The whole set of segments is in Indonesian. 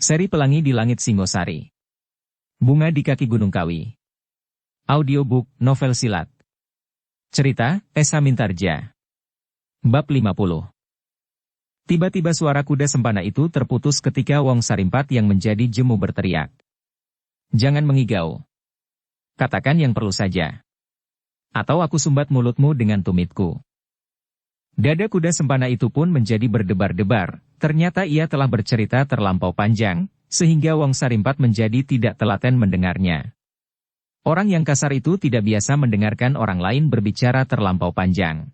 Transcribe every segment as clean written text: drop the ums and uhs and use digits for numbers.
Seri Pelangi di Langit Singosari. Bunga di Kaki Gunung Kawi. Audiobook, novel silat. Cerita, Esa Mintarja. Bab 50. Tiba-tiba suara kuda sempana itu terputus ketika Wong Sarimpat yang menjadi jemu berteriak. Jangan mengigau. Katakan yang perlu saja. Atau aku sumbat mulutmu dengan tumitku. Dada kuda sempana itu pun menjadi berdebar-debar, ternyata ia telah bercerita terlampau panjang, sehingga Wong Sarimpat menjadi tidak telaten mendengarnya. Orang yang kasar itu tidak biasa mendengarkan orang lain berbicara terlampau panjang.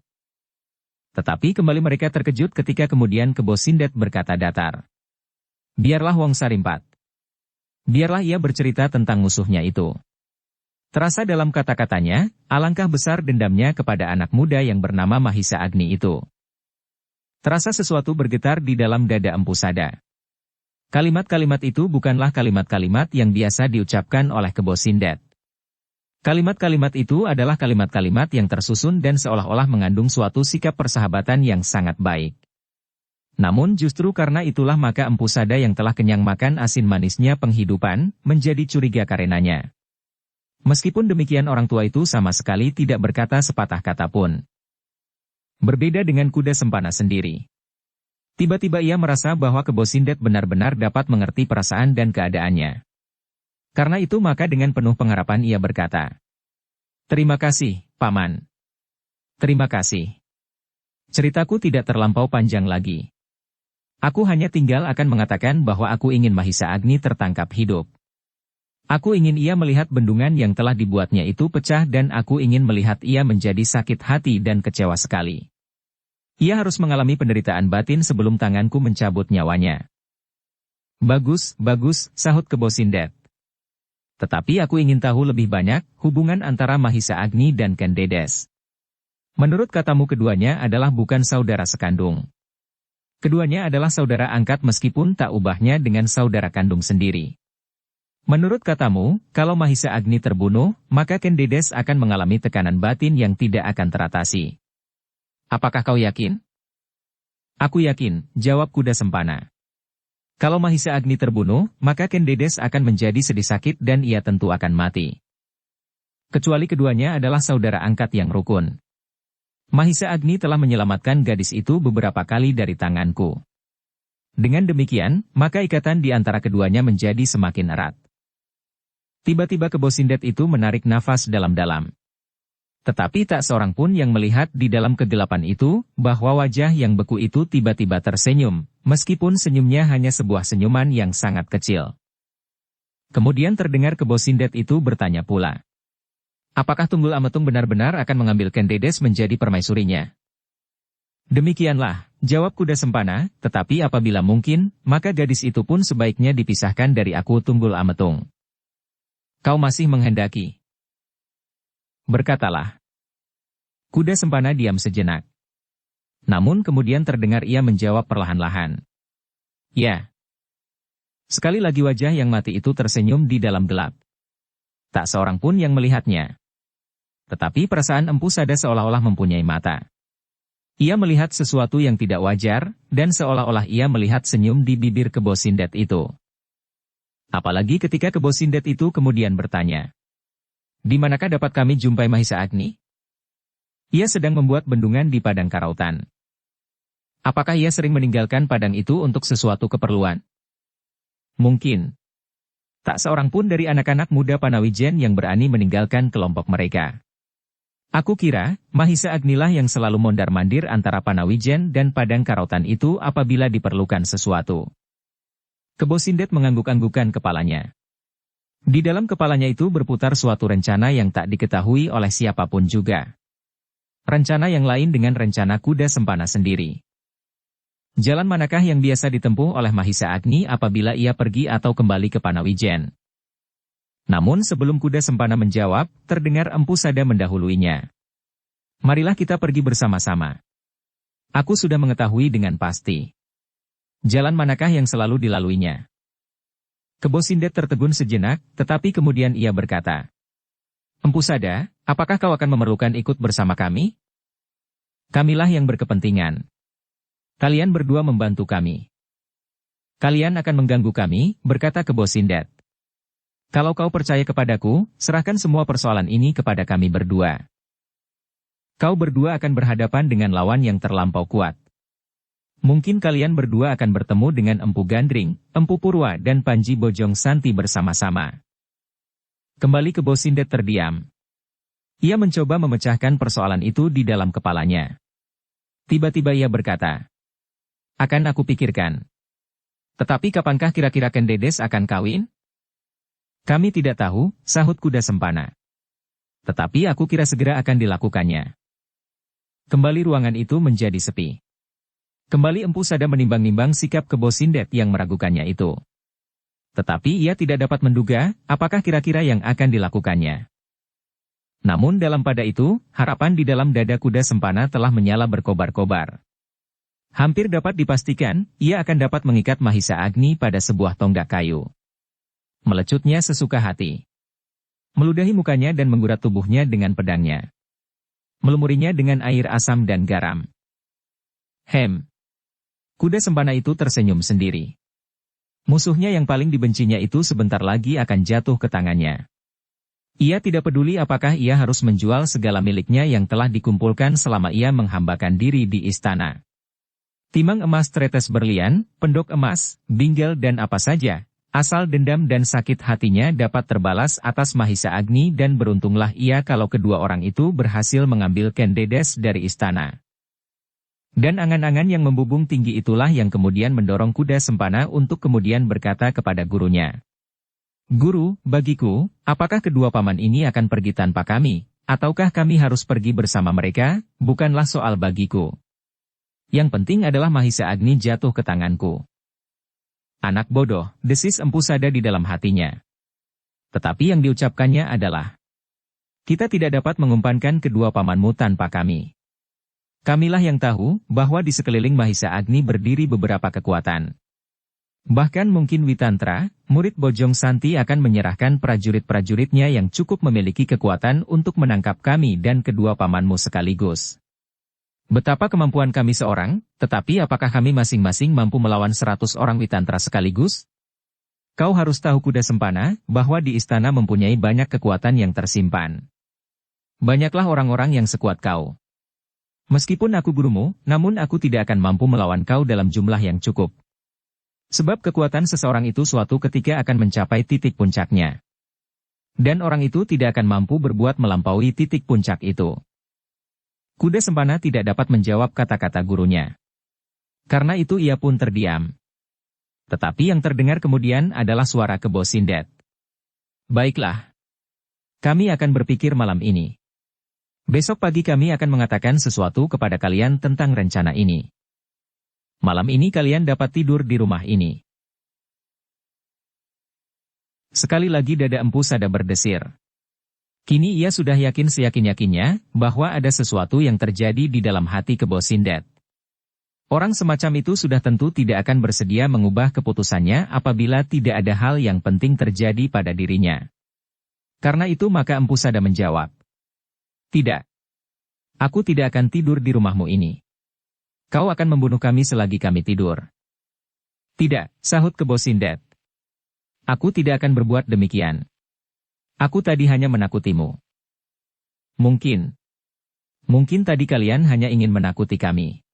Tetapi kembali mereka terkejut ketika kemudian Kebo Sindet berkata datar. Biarlah Wong Sarimpat. Biarlah ia bercerita tentang musuhnya itu. Terasa dalam kata-katanya, alangkah besar dendamnya kepada anak muda yang bernama Mahisa Agni itu. Terasa sesuatu bergetar di dalam dada Empu Sada. Kalimat-kalimat itu bukanlah kalimat-kalimat yang biasa diucapkan oleh Kebo Sindet. Kalimat-kalimat itu adalah kalimat-kalimat yang tersusun dan seolah-olah mengandung suatu sikap persahabatan yang sangat baik. Namun justru karena itulah maka Empu Sada yang telah kenyang makan asin manisnya penghidupan, menjadi curiga karenanya. Meskipun demikian orang tua itu sama sekali tidak berkata sepatah kata pun. Berbeda dengan kuda sempana sendiri. Tiba-tiba ia merasa bahwa Kebo Sindet benar-benar dapat mengerti perasaan dan keadaannya. Karena itu maka dengan penuh pengharapan ia berkata. Terima kasih, Paman. Terima kasih. Ceritaku tidak terlampau panjang lagi. Aku hanya tinggal akan mengatakan bahwa aku ingin Mahisa Agni tertangkap hidup. Aku ingin ia melihat bendungan yang telah dibuatnya itu pecah dan aku ingin melihat ia menjadi sakit hati dan kecewa sekali. Ia harus mengalami penderitaan batin sebelum tanganku mencabut nyawanya. Bagus, bagus, sahut Kebo Sindet. Tetapi aku ingin tahu lebih banyak hubungan antara Mahisa Agni dan Ken Dedes. Menurut katamu keduanya adalah bukan saudara sekandung. Keduanya adalah saudara angkat meskipun tak ubahnya dengan saudara kandung sendiri. Menurut katamu, kalau Mahisa Agni terbunuh, maka Ken Dedes akan mengalami tekanan batin yang tidak akan teratasi. Apakah kau yakin? Aku yakin, jawab kuda sempana. Kalau Mahisa Agni terbunuh, maka Ken Dedes akan menjadi sedih sakit dan ia tentu akan mati. Kecuali keduanya adalah saudara angkat yang rukun. Mahisa Agni telah menyelamatkan gadis itu beberapa kali dari tanganku. Dengan demikian, maka ikatan di antara keduanya menjadi semakin erat. Tiba-tiba Kebo Sindet itu menarik nafas dalam-dalam. Tetapi tak seorang pun yang melihat di dalam kegelapan itu, bahwa wajah yang beku itu tiba-tiba tersenyum, meskipun senyumnya hanya sebuah senyuman yang sangat kecil. Kemudian terdengar Kebo Sindet itu bertanya pula. Apakah Tunggul Ametung benar-benar akan mengambil Ken Dedes menjadi permaisurinya? Demikianlah, jawab kuda sempana, tetapi apabila mungkin, maka gadis itu pun sebaiknya dipisahkan dari aku Tunggul Ametung. Kau masih menghendaki? Berkatalah. Kuda sempana diam sejenak. Namun kemudian terdengar ia menjawab perlahan-lahan. Ya. Sekali lagi wajah yang mati itu tersenyum di dalam gelap. Tak seorang pun yang melihatnya. Tetapi perasaan Empu Sada seolah-olah mempunyai mata. Ia melihat sesuatu yang tidak wajar, dan seolah-olah ia melihat senyum di bibir Kebo Sindet itu. Apalagi ketika Kebo Sindet itu kemudian bertanya. Di manakah dapat kami jumpai Mahisa Agni? Ia sedang membuat bendungan di Padang Karautan. Apakah ia sering meninggalkan padang itu untuk sesuatu keperluan? Mungkin. Tak seorang pun dari anak-anak muda Panawijen yang berani meninggalkan kelompok mereka. Aku kira, Mahisa Agnilah yang selalu mondar-mandir antara Panawijen dan Padang Karautan itu apabila diperlukan sesuatu. Kebo Sindet mengangguk-anggukan kepalanya. Di dalam kepalanya itu berputar suatu rencana yang tak diketahui oleh siapapun juga. Rencana yang lain dengan rencana kuda sempana sendiri. Jalan manakah yang biasa ditempuh oleh Mahisa Agni apabila ia pergi atau kembali ke Panawijen? Namun sebelum kuda sempana menjawab, terdengar Empu Sada mendahuluinya. Marilah kita pergi bersama-sama. Aku sudah mengetahui dengan pasti. Jalan manakah yang selalu dilaluinya? Kebo Sindet tertegun sejenak, tetapi kemudian ia berkata. Empu Sada, apakah kau akan memerlukan ikut bersama kami? Kamilah yang berkepentingan. Kalian berdua membantu kami. Kalian akan mengganggu kami, berkata Kebo Sindet. Kalau kau percaya kepadaku, serahkan semua persoalan ini kepada kami berdua. Kau berdua akan berhadapan dengan lawan yang terlampau kuat. Mungkin kalian berdua akan bertemu dengan Empu Gandring, Empu Purwa dan Panji Bojong Santi bersama-sama. Kembali Kebo Sindet terdiam. Ia mencoba memecahkan persoalan itu di dalam kepalanya. Tiba-tiba ia berkata, "Akan aku pikirkan. Tetapi kapankah kira-kira Ken Dedes akan kawin?" "Kami tidak tahu," sahut Kuda Sempana. "Tetapi aku kira segera akan dilakukannya." Kembali ruangan itu menjadi sepi. Kembali Empu Sada menimbang-nimbang sikap Kebo Sindet yang meragukannya itu. Tetapi ia tidak dapat menduga, apakah kira-kira yang akan dilakukannya. Namun dalam pada itu, harapan di dalam dada Kuda Sempana telah menyala berkobar-kobar. Hampir dapat dipastikan, ia akan dapat mengikat Mahisa Agni pada sebuah tonggak kayu. Melecutnya sesuka hati. Meludahi mukanya dan menggurat tubuhnya dengan pedangnya. Melumurinya dengan air asam dan garam. Kuda Sempana itu tersenyum sendiri. Musuhnya yang paling dibencinya itu sebentar lagi akan jatuh ke tangannya. Ia tidak peduli apakah ia harus menjual segala miliknya yang telah dikumpulkan selama ia menghambakan diri di istana. Timang emas, tretes berlian, pendok emas, bingel dan apa saja, asal dendam dan sakit hatinya dapat terbalas atas Mahisa Agni dan beruntunglah ia kalau kedua orang itu berhasil mengambil Ken Dedes dari istana. Dan angan-angan yang membubung tinggi itulah yang kemudian mendorong Kuda Sempana untuk kemudian berkata kepada gurunya. "Guru, bagiku, apakah kedua paman ini akan pergi tanpa kami, ataukah kami harus pergi bersama mereka? Bukanlah soal bagiku. Yang penting adalah Mahisa Agni jatuh ke tanganku." "Anak bodoh," desis Empu Sada di dalam hatinya. Tetapi yang diucapkannya adalah, "Kita tidak dapat mengumpankan kedua pamanmu tanpa kami. Kamilah yang tahu bahwa di sekeliling Mahisa Agni berdiri beberapa kekuatan. Bahkan mungkin Witantra, murid Bojong Santi akan menyerahkan prajurit-prajuritnya yang cukup memiliki kekuatan untuk menangkap kami dan kedua pamanmu sekaligus. Betapa kemampuan kami seorang, tetapi apakah kami masing-masing mampu melawan 100 orang Witantra sekaligus? Kau harus tahu Kuda Sempana, bahwa di istana mempunyai banyak kekuatan yang tersimpan. Banyaklah orang-orang yang sekuat kau. Meskipun aku gurumu, namun aku tidak akan mampu melawan kau dalam jumlah yang cukup. Sebab kekuatan seseorang itu suatu ketika akan mencapai titik puncaknya. Dan orang itu tidak akan mampu berbuat melampaui titik puncak itu." Kuda Sempana tidak dapat menjawab kata-kata gurunya. Karena itu ia pun terdiam. Tetapi yang terdengar kemudian adalah suara Kebo Sindet. "Baiklah. Kami akan berpikir malam ini. Besok pagi kami akan mengatakan sesuatu kepada kalian tentang rencana ini. Malam ini kalian dapat tidur di rumah ini." Sekali lagi dada Empu Sada berdesir. Kini ia sudah yakin seyakin-yakinnya bahwa ada sesuatu yang terjadi di dalam hati Kebo Sindet. Orang semacam itu sudah tentu tidak akan bersedia mengubah keputusannya apabila tidak ada hal yang penting terjadi pada dirinya. Karena itu maka Empu Sada menjawab, "Tidak. Aku tidak akan tidur di rumahmu ini. Kau akan membunuh kami selagi kami tidur." "Tidak," sahut Kebo Sindet. "Aku tidak akan berbuat demikian. Aku tadi hanya menakutimu." Mungkin tadi kalian hanya ingin menakuti kami.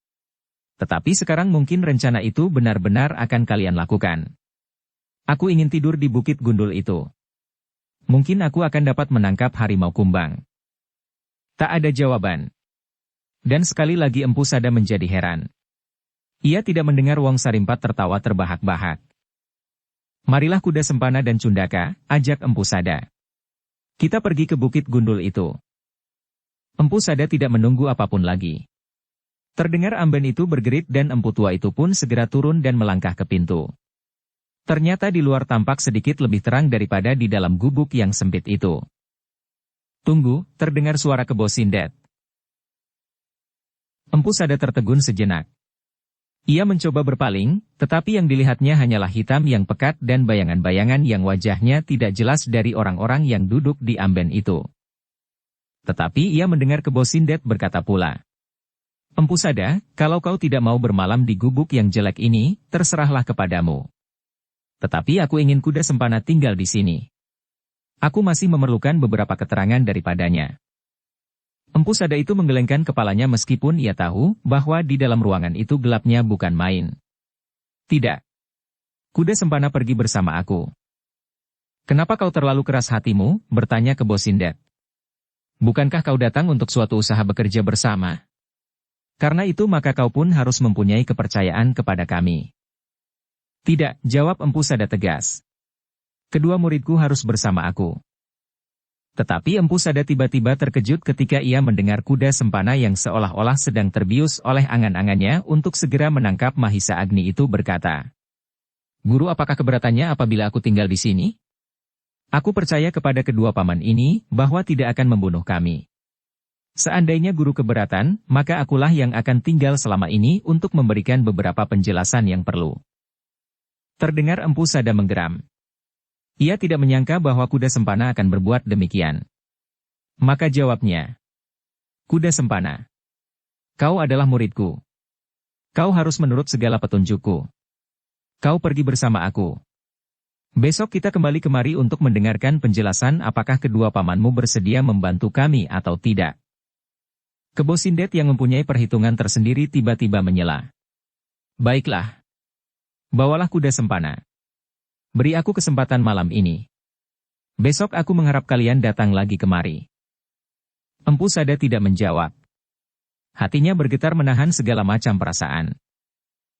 Tetapi sekarang mungkin rencana itu benar-benar akan kalian lakukan. Aku ingin tidur di Bukit Gundul itu. Mungkin aku akan dapat menangkap harimau kumbang." Tak ada jawaban. Dan sekali lagi Empu Sada menjadi heran. Ia tidak mendengar Wong Sarimpat tertawa terbahak-bahak. "Marilah Kuda Sempana dan Cundaka," ajak Empu Sada. "Kita pergi ke Bukit Gundul itu." Empu Sada tidak menunggu apapun lagi. Terdengar amben itu bergerit dan empu tua itu pun segera turun dan melangkah ke pintu. Ternyata di luar tampak sedikit lebih terang daripada di dalam gubuk yang sempit itu. "Tunggu," terdengar suara Kebo Sindet. Empu Sada tertegun sejenak. Ia mencoba berpaling, tetapi yang dilihatnya hanyalah hitam yang pekat dan bayangan-bayangan yang wajahnya tidak jelas dari orang-orang yang duduk di amben itu. Tetapi ia mendengar Kebo Sindet berkata pula, "Empu Sada, kalau kau tidak mau bermalam di gubuk yang jelek ini, terserahlah kepadamu." Tetapi aku ingin kuda sempana tinggal di sini. Aku masih memerlukan beberapa keterangan daripadanya. Empu Sada itu menggelengkan kepalanya meskipun ia tahu bahwa di dalam ruangan itu gelapnya bukan main. Tidak. Kuda sempana pergi bersama aku. Kenapa kau terlalu keras hatimu? Bertanya Kebo Sindet. Bukankah kau datang untuk suatu usaha bekerja bersama? Karena itu maka kau pun harus mempunyai kepercayaan kepada kami. Tidak, jawab Empu Sada tegas. Kedua muridku harus bersama aku. Tetapi Empu Sada tiba-tiba terkejut ketika ia mendengar kuda sempana yang seolah-olah sedang terbius oleh angan-angannya untuk segera menangkap Mahisa Agni itu berkata, Guru, apakah keberatannya apabila aku tinggal di sini? Aku percaya kepada kedua paman ini bahwa tidak akan membunuh kami. Seandainya guru keberatan, maka akulah yang akan tinggal selama ini untuk memberikan beberapa penjelasan yang perlu. Terdengar Empu Sada menggeram. Ia tidak menyangka bahwa kuda sempana akan berbuat demikian. Maka jawabnya, Kuda sempana, kau adalah muridku. Kau harus menurut segala petunjukku. Kau pergi bersama aku. Besok kita kembali kemari untuk mendengarkan penjelasan apakah kedua pamanmu bersedia membantu kami atau tidak. Kebo Sindet yang mempunyai perhitungan tersendiri tiba-tiba menyela. Baiklah. Bawalah kuda sempana. Beri aku kesempatan malam ini. Besok aku mengharap kalian datang lagi kemari. Empu Sada tidak menjawab. Hatinya bergetar menahan segala macam perasaan.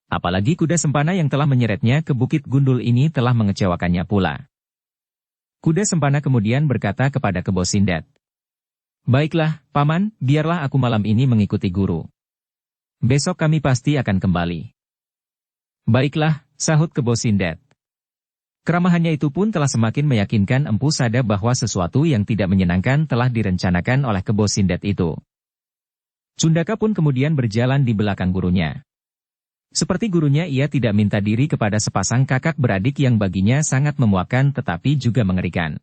Apalagi kuda sempana yang telah menyeretnya ke Bukit Gundul ini telah mengecewakannya pula. Kuda sempana kemudian berkata kepada Kebo Sindet. Baiklah, Paman, biarlah aku malam ini mengikuti guru. Besok kami pasti akan kembali. Baiklah, sahut Kebo Sindet. Keramahannya itu pun telah semakin meyakinkan Empu Sada bahwa sesuatu yang tidak menyenangkan telah direncanakan oleh Kebo Sindet itu. Cundaka pun kemudian berjalan di belakang gurunya. Seperti gurunya, ia tidak minta diri kepada sepasang kakak beradik yang baginya sangat memuakkan tetapi juga mengerikan.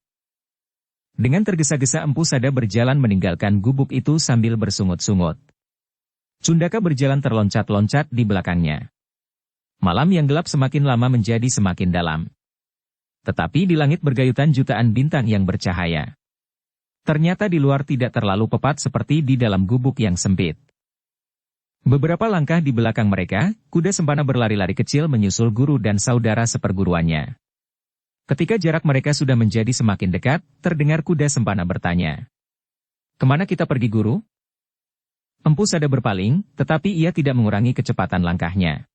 Dengan tergesa-gesa Empu Sada berjalan meninggalkan gubuk itu sambil bersungut-sungut. Cundaka berjalan terloncat-loncat di belakangnya. Malam yang gelap semakin lama menjadi semakin dalam. Tetapi di langit bergayutan jutaan bintang yang bercahaya. Ternyata di luar tidak terlalu pepat seperti di dalam gubuk yang sempit. Beberapa langkah di belakang mereka, kuda sempana berlari-lari kecil menyusul guru dan saudara seperguruannya. Ketika jarak mereka sudah menjadi semakin dekat, terdengar kuda sempana bertanya. Kemana kita pergi guru? Empu Sada berpaling, tetapi ia tidak mengurangi kecepatan langkahnya.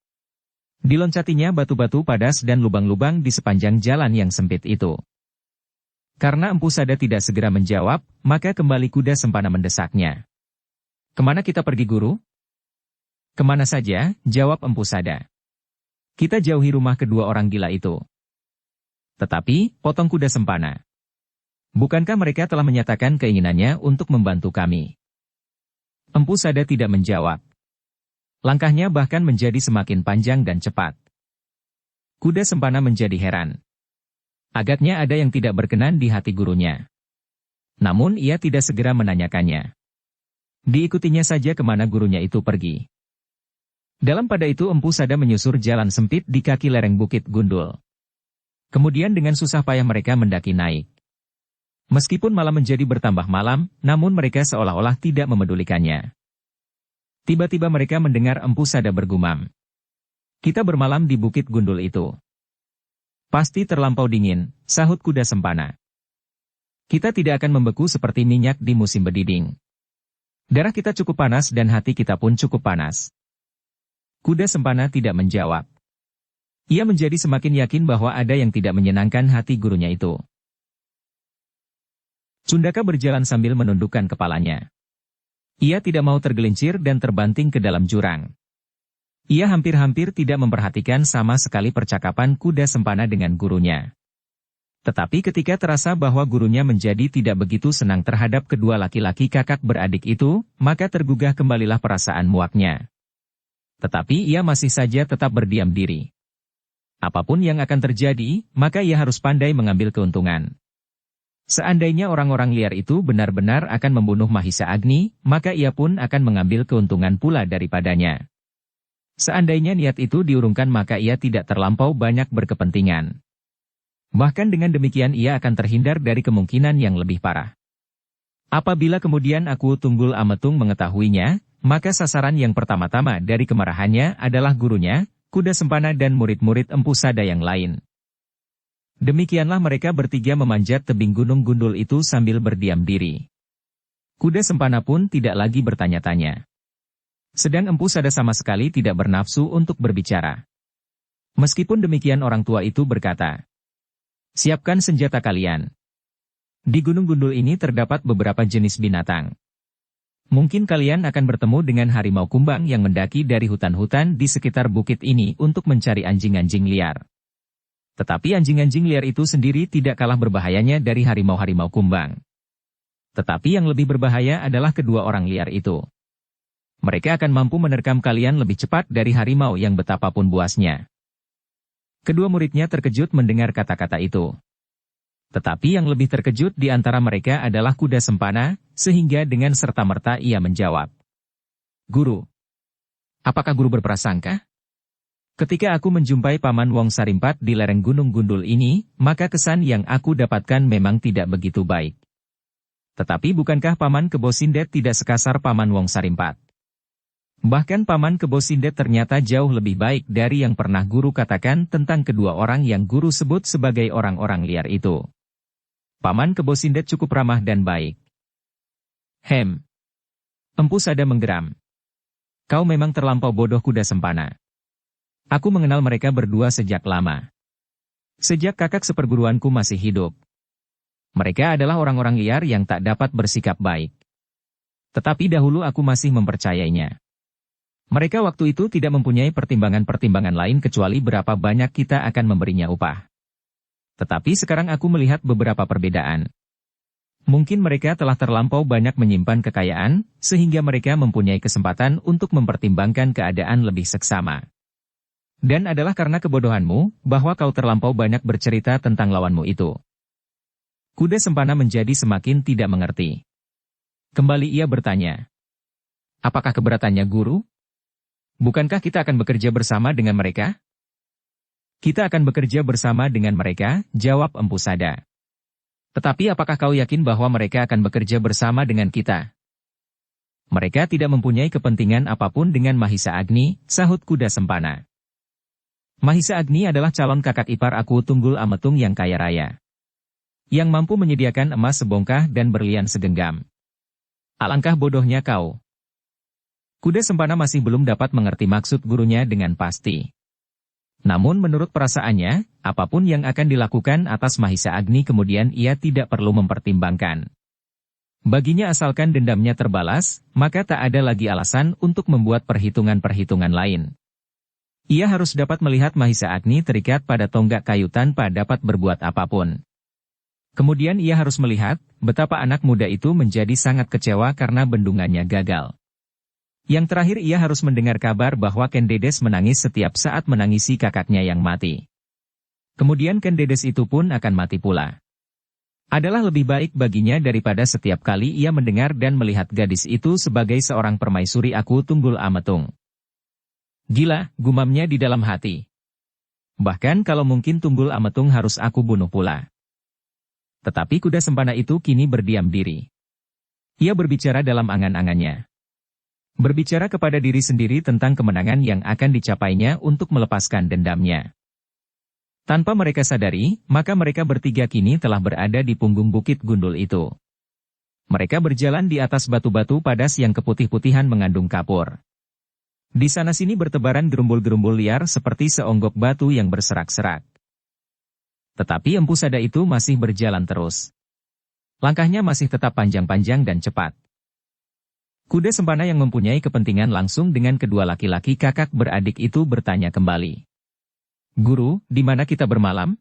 Diloncatinya batu-batu padas dan lubang-lubang di sepanjang jalan yang sempit itu. Karena Empu Sada tidak segera menjawab, maka kembali kuda sempana mendesaknya. Kemana kita pergi guru? Kemana saja, jawab Empu Sada. Kita jauhi rumah kedua orang gila itu. Tetapi, potong kuda sempana. Bukankah mereka telah menyatakan keinginannya untuk membantu kami? Empu Sada tidak menjawab. Langkahnya bahkan menjadi semakin panjang dan cepat. Kuda sempana menjadi heran. Agaknya ada yang tidak berkenan di hati gurunya. Namun ia tidak segera menanyakannya. Diikutinya saja kemana gurunya itu pergi. Dalam pada itu Empu Sada menyusur jalan sempit di kaki lereng Bukit Gundul. Kemudian dengan susah payah mereka mendaki naik. Meskipun malam menjadi bertambah malam, namun mereka seolah-olah tidak memedulikannya. Tiba-tiba mereka mendengar Empu Sada bergumam. Kita bermalam di Bukit Gundul itu. Pasti terlampau dingin, sahut kuda sempana. Kita tidak akan membeku seperti minyak di musim berdiding. Darah kita cukup panas dan hati kita pun cukup panas. Kuda sempana tidak menjawab. Ia menjadi semakin yakin bahwa ada yang tidak menyenangkan hati gurunya itu. Cundaka berjalan sambil menundukkan kepalanya. Ia tidak mau tergelincir dan terbanting ke dalam jurang. Ia hampir-hampir tidak memperhatikan sama sekali percakapan kuda sempana dengan gurunya. Tetapi ketika terasa bahwa gurunya menjadi tidak begitu senang terhadap kedua laki-laki kakak beradik itu, maka tergugah kembalilah perasaan muaknya. Tetapi ia masih saja tetap berdiam diri. Apapun yang akan terjadi, maka ia harus pandai mengambil keuntungan. Seandainya orang-orang liar itu benar-benar akan membunuh Mahisa Agni, maka ia pun akan mengambil keuntungan pula daripadanya. Seandainya niat itu diurungkan maka ia tidak terlampau banyak berkepentingan. Bahkan dengan demikian ia akan terhindar dari kemungkinan yang lebih parah. Apabila kemudian Aku Tunggul Ametung mengetahuinya, maka sasaran yang pertama-tama dari kemarahannya adalah gurunya, kuda sempana dan murid-murid Empu Sada yang lain. Demikianlah mereka bertiga memanjat tebing gunung gundul itu sambil berdiam diri. Kuda sempana pun tidak lagi bertanya-tanya. Sedang Empu Sada sama sekali tidak bernafsu untuk berbicara. Meskipun demikian orang tua itu berkata, "Siapkan senjata kalian. Di gunung gundul ini terdapat beberapa jenis binatang. Mungkin kalian akan bertemu dengan harimau kumbang yang mendaki dari hutan-hutan di sekitar bukit ini untuk mencari anjing-anjing liar. Tetapi anjing-anjing liar itu sendiri tidak kalah berbahayanya dari harimau-harimau kumbang. Tetapi yang lebih berbahaya adalah kedua orang liar itu. Mereka akan mampu menerkam kalian lebih cepat dari harimau yang betapapun buasnya." Kedua muridnya terkejut mendengar kata-kata itu. Tetapi yang lebih terkejut di antara mereka adalah kuda sempana, sehingga dengan serta-merta ia menjawab, "Guru, apakah guru berprasangka? Ketika aku menjumpai Paman Wong Sarimpat di lereng Gunung Gundul ini, maka kesan yang aku dapatkan memang tidak begitu baik. Tetapi bukankah Paman Kebo Sindet tidak sekasar Paman Wong Sarimpat? Bahkan Paman Kebo Sindet ternyata jauh lebih baik dari yang pernah guru katakan tentang kedua orang yang guru sebut sebagai orang-orang liar itu. Paman Kebo Sindet cukup ramah dan baik." Empu Sada menggeram. "Kau memang terlampau bodoh kuda sempana. Aku mengenal mereka berdua sejak lama. Sejak kakak seperguruanku masih hidup. Mereka adalah orang-orang liar yang tak dapat bersikap baik. Tetapi dahulu aku masih mempercayainya. Mereka waktu itu tidak mempunyai pertimbangan-pertimbangan lain kecuali berapa banyak kita akan memberinya upah. Tetapi sekarang aku melihat beberapa perbedaan. Mungkin mereka telah terlampau banyak menyimpan kekayaan, sehingga mereka mempunyai kesempatan untuk mempertimbangkan keadaan lebih seksama. Dan adalah karena kebodohanmu, bahwa kau terlampau banyak bercerita tentang lawanmu itu." Kuda sempana menjadi semakin tidak mengerti. Kembali ia bertanya, "Apakah keberatannya guru? Bukankah kita akan bekerja bersama dengan mereka?" "Kita akan bekerja bersama dengan mereka," jawab Empu Sada. "Tetapi apakah kau yakin bahwa mereka akan bekerja bersama dengan kita?" "Mereka tidak mempunyai kepentingan apapun dengan Mahisa Agni," sahut kuda sempana. "Mahisa Agni adalah calon kakak ipar Aku Tunggul Ametung yang kaya raya, yang mampu menyediakan emas sebongkah dan berlian segenggam. Alangkah bodohnya kau." Kuda sempana masih belum dapat mengerti maksud gurunya dengan pasti. Namun menurut perasaannya, apapun yang akan dilakukan atas Mahisa Agni kemudian ia tidak perlu mempertimbangkan. Baginya asalkan dendamnya terbalas, maka tak ada lagi alasan untuk membuat perhitungan-perhitungan lain. Ia harus dapat melihat Mahisa Agni terikat pada tonggak kayu tanpa dapat berbuat apapun. Kemudian ia harus melihat betapa anak muda itu menjadi sangat kecewa karena bendungannya gagal. Yang terakhir ia harus mendengar kabar bahwa Ken Dedes menangis setiap saat menangisi kakaknya yang mati. Kemudian Ken Dedes itu pun akan mati pula. Adalah lebih baik baginya daripada setiap kali ia mendengar dan melihat gadis itu sebagai seorang permaisuri Aku Tunggul Ametung. "Gila," gumamnya di dalam hati. "Bahkan kalau mungkin Tunggul Ametung harus aku bunuh pula." Tetapi kuda sempana itu kini berdiam diri. Ia berbicara dalam angan-angannya. Berbicara kepada diri sendiri tentang kemenangan yang akan dicapainya untuk melepaskan dendamnya. Tanpa mereka sadari, maka mereka bertiga kini telah berada di punggung bukit gundul itu. Mereka berjalan di atas batu-batu padas yang keputih-putihan mengandung kapur. Di sana-sini bertebaran gerumbul-gerumbul liar seperti seonggok batu yang berserak-serak. Tetapi Empu Sada itu masih berjalan terus. Langkahnya masih tetap panjang-panjang dan cepat. Kuda sempana yang mempunyai kepentingan langsung dengan kedua laki-laki kakak beradik itu bertanya kembali. "Guru, di mana kita bermalam?"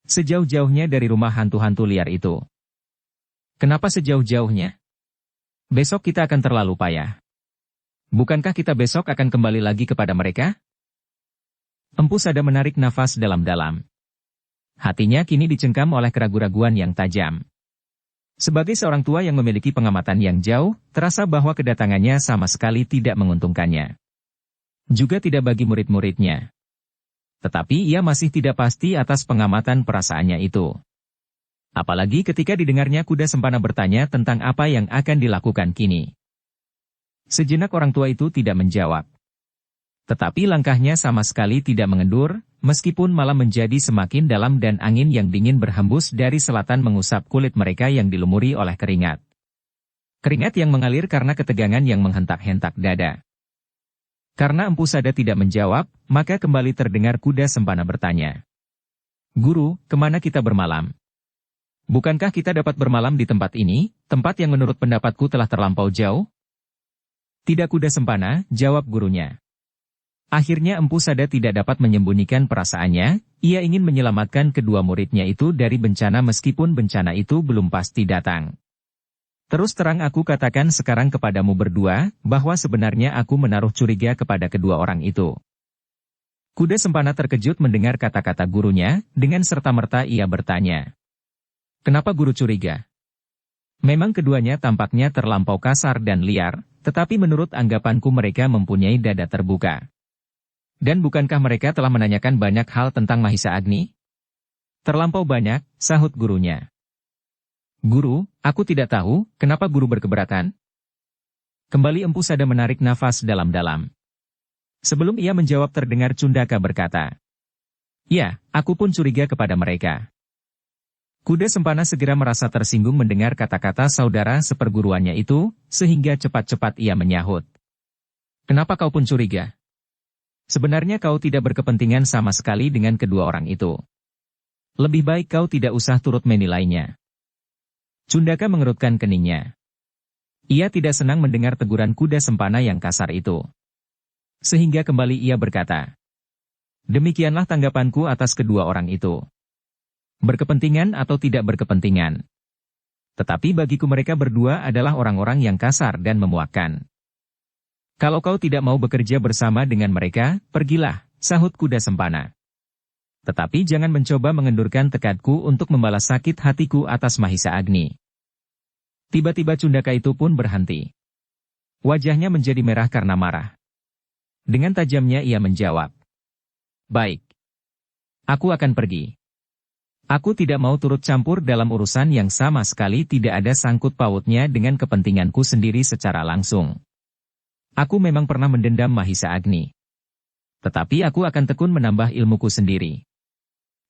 "Sejauh-jauhnya dari rumah hantu-hantu liar itu." "Kenapa sejauh-jauhnya? Besok kita akan terlalu payah. Bukankah kita besok akan kembali lagi kepada mereka?" Empu Sada menarik nafas dalam-dalam. Hatinya kini dicengkam oleh keraguan-raguan yang tajam. Sebagai seorang tua yang memiliki pengamatan yang jauh, terasa bahwa kedatangannya sama sekali tidak menguntungkannya. Juga tidak bagi murid-muridnya. Tetapi ia masih tidak pasti atas pengamatan perasaannya itu. Apalagi ketika didengarnya kuda sempana bertanya tentang apa yang akan dilakukan kini. Sejenak orang tua itu tidak menjawab. Tetapi langkahnya sama sekali tidak mengendur, meskipun malah menjadi semakin dalam dan angin yang dingin berhembus dari selatan mengusap kulit mereka yang dilumuri oleh keringat. Keringat yang mengalir karena ketegangan yang menghentak-hentak dada. Karena Empu Sada tidak menjawab, maka kembali terdengar kuda sempana bertanya. Guru, kemana kita bermalam? Bukankah kita dapat bermalam di tempat ini, tempat yang menurut pendapatku telah terlampau jauh? Tidak kuda sempana, jawab gurunya. Akhirnya Empu Sada tidak dapat menyembunyikan perasaannya, ia ingin menyelamatkan kedua muridnya itu dari bencana meskipun bencana itu belum pasti datang. Terus terang aku katakan sekarang kepadamu berdua, bahwa sebenarnya aku menaruh curiga kepada kedua orang itu. Kuda sempana terkejut mendengar kata-kata gurunya, dengan serta-merta ia bertanya. Kenapa guru curiga? Memang keduanya tampaknya terlampau kasar dan liar, tetapi menurut anggapanku mereka mempunyai dada terbuka. Dan bukankah mereka telah menanyakan banyak hal tentang Mahisa Agni? Terlampau banyak, sahut gurunya. Guru, aku tidak tahu, kenapa guru berkeberatan? Kembali Empu Sada menarik nafas dalam-dalam. Sebelum ia menjawab terdengar Cundaka berkata. Ya, aku pun curiga kepada mereka. Kuda sempana segera merasa tersinggung mendengar kata-kata saudara seperguruannya itu, sehingga cepat-cepat ia menyahut. Kenapa kau pun curiga? Sebenarnya kau tidak berkepentingan sama sekali dengan kedua orang itu. Lebih baik kau tidak usah turut menilainya. Cundaka mengerutkan keningnya. Ia tidak senang mendengar teguran kuda sempana yang kasar itu. Sehingga kembali ia berkata. Demikianlah tanggapanku atas kedua orang itu. Berkepentingan atau tidak berkepentingan. Tetapi bagiku mereka berdua adalah orang-orang yang kasar dan memuakkan. Kalau kau tidak mau bekerja bersama dengan mereka, pergilah, sahut kuda sempana. Tetapi jangan mencoba mengendurkan tekadku untuk membalas sakit hatiku atas Mahisa Agni. Tiba-tiba Cundaka itu pun berhenti. Wajahnya menjadi merah karena marah. Dengan tajamnya ia menjawab. Baik. Aku akan pergi. Aku tidak mau turut campur dalam urusan yang sama sekali tidak ada sangkut pautnya dengan kepentinganku sendiri secara langsung. Aku memang pernah mendendam Mahisa Agni. Tetapi aku akan tekun menambah ilmuku sendiri.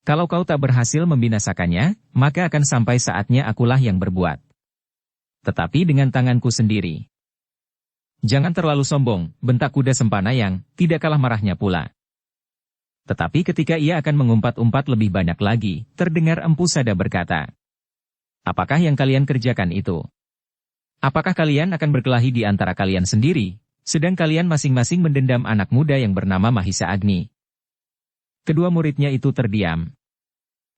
Kalau kau tak berhasil membinasakannya, maka akan sampai saatnya akulah yang berbuat. Tetapi dengan tanganku sendiri. Jangan terlalu sombong, bentak kuda sempana yang tidak kalah marahnya pula. Tetapi ketika ia akan mengumpat-umpat lebih banyak lagi, terdengar Empu Sada berkata. Apakah yang kalian kerjakan itu? Apakah kalian akan berkelahi di antara kalian sendiri? Sedang kalian masing-masing mendendam anak muda yang bernama Mahisa Agni. Kedua muridnya itu terdiam.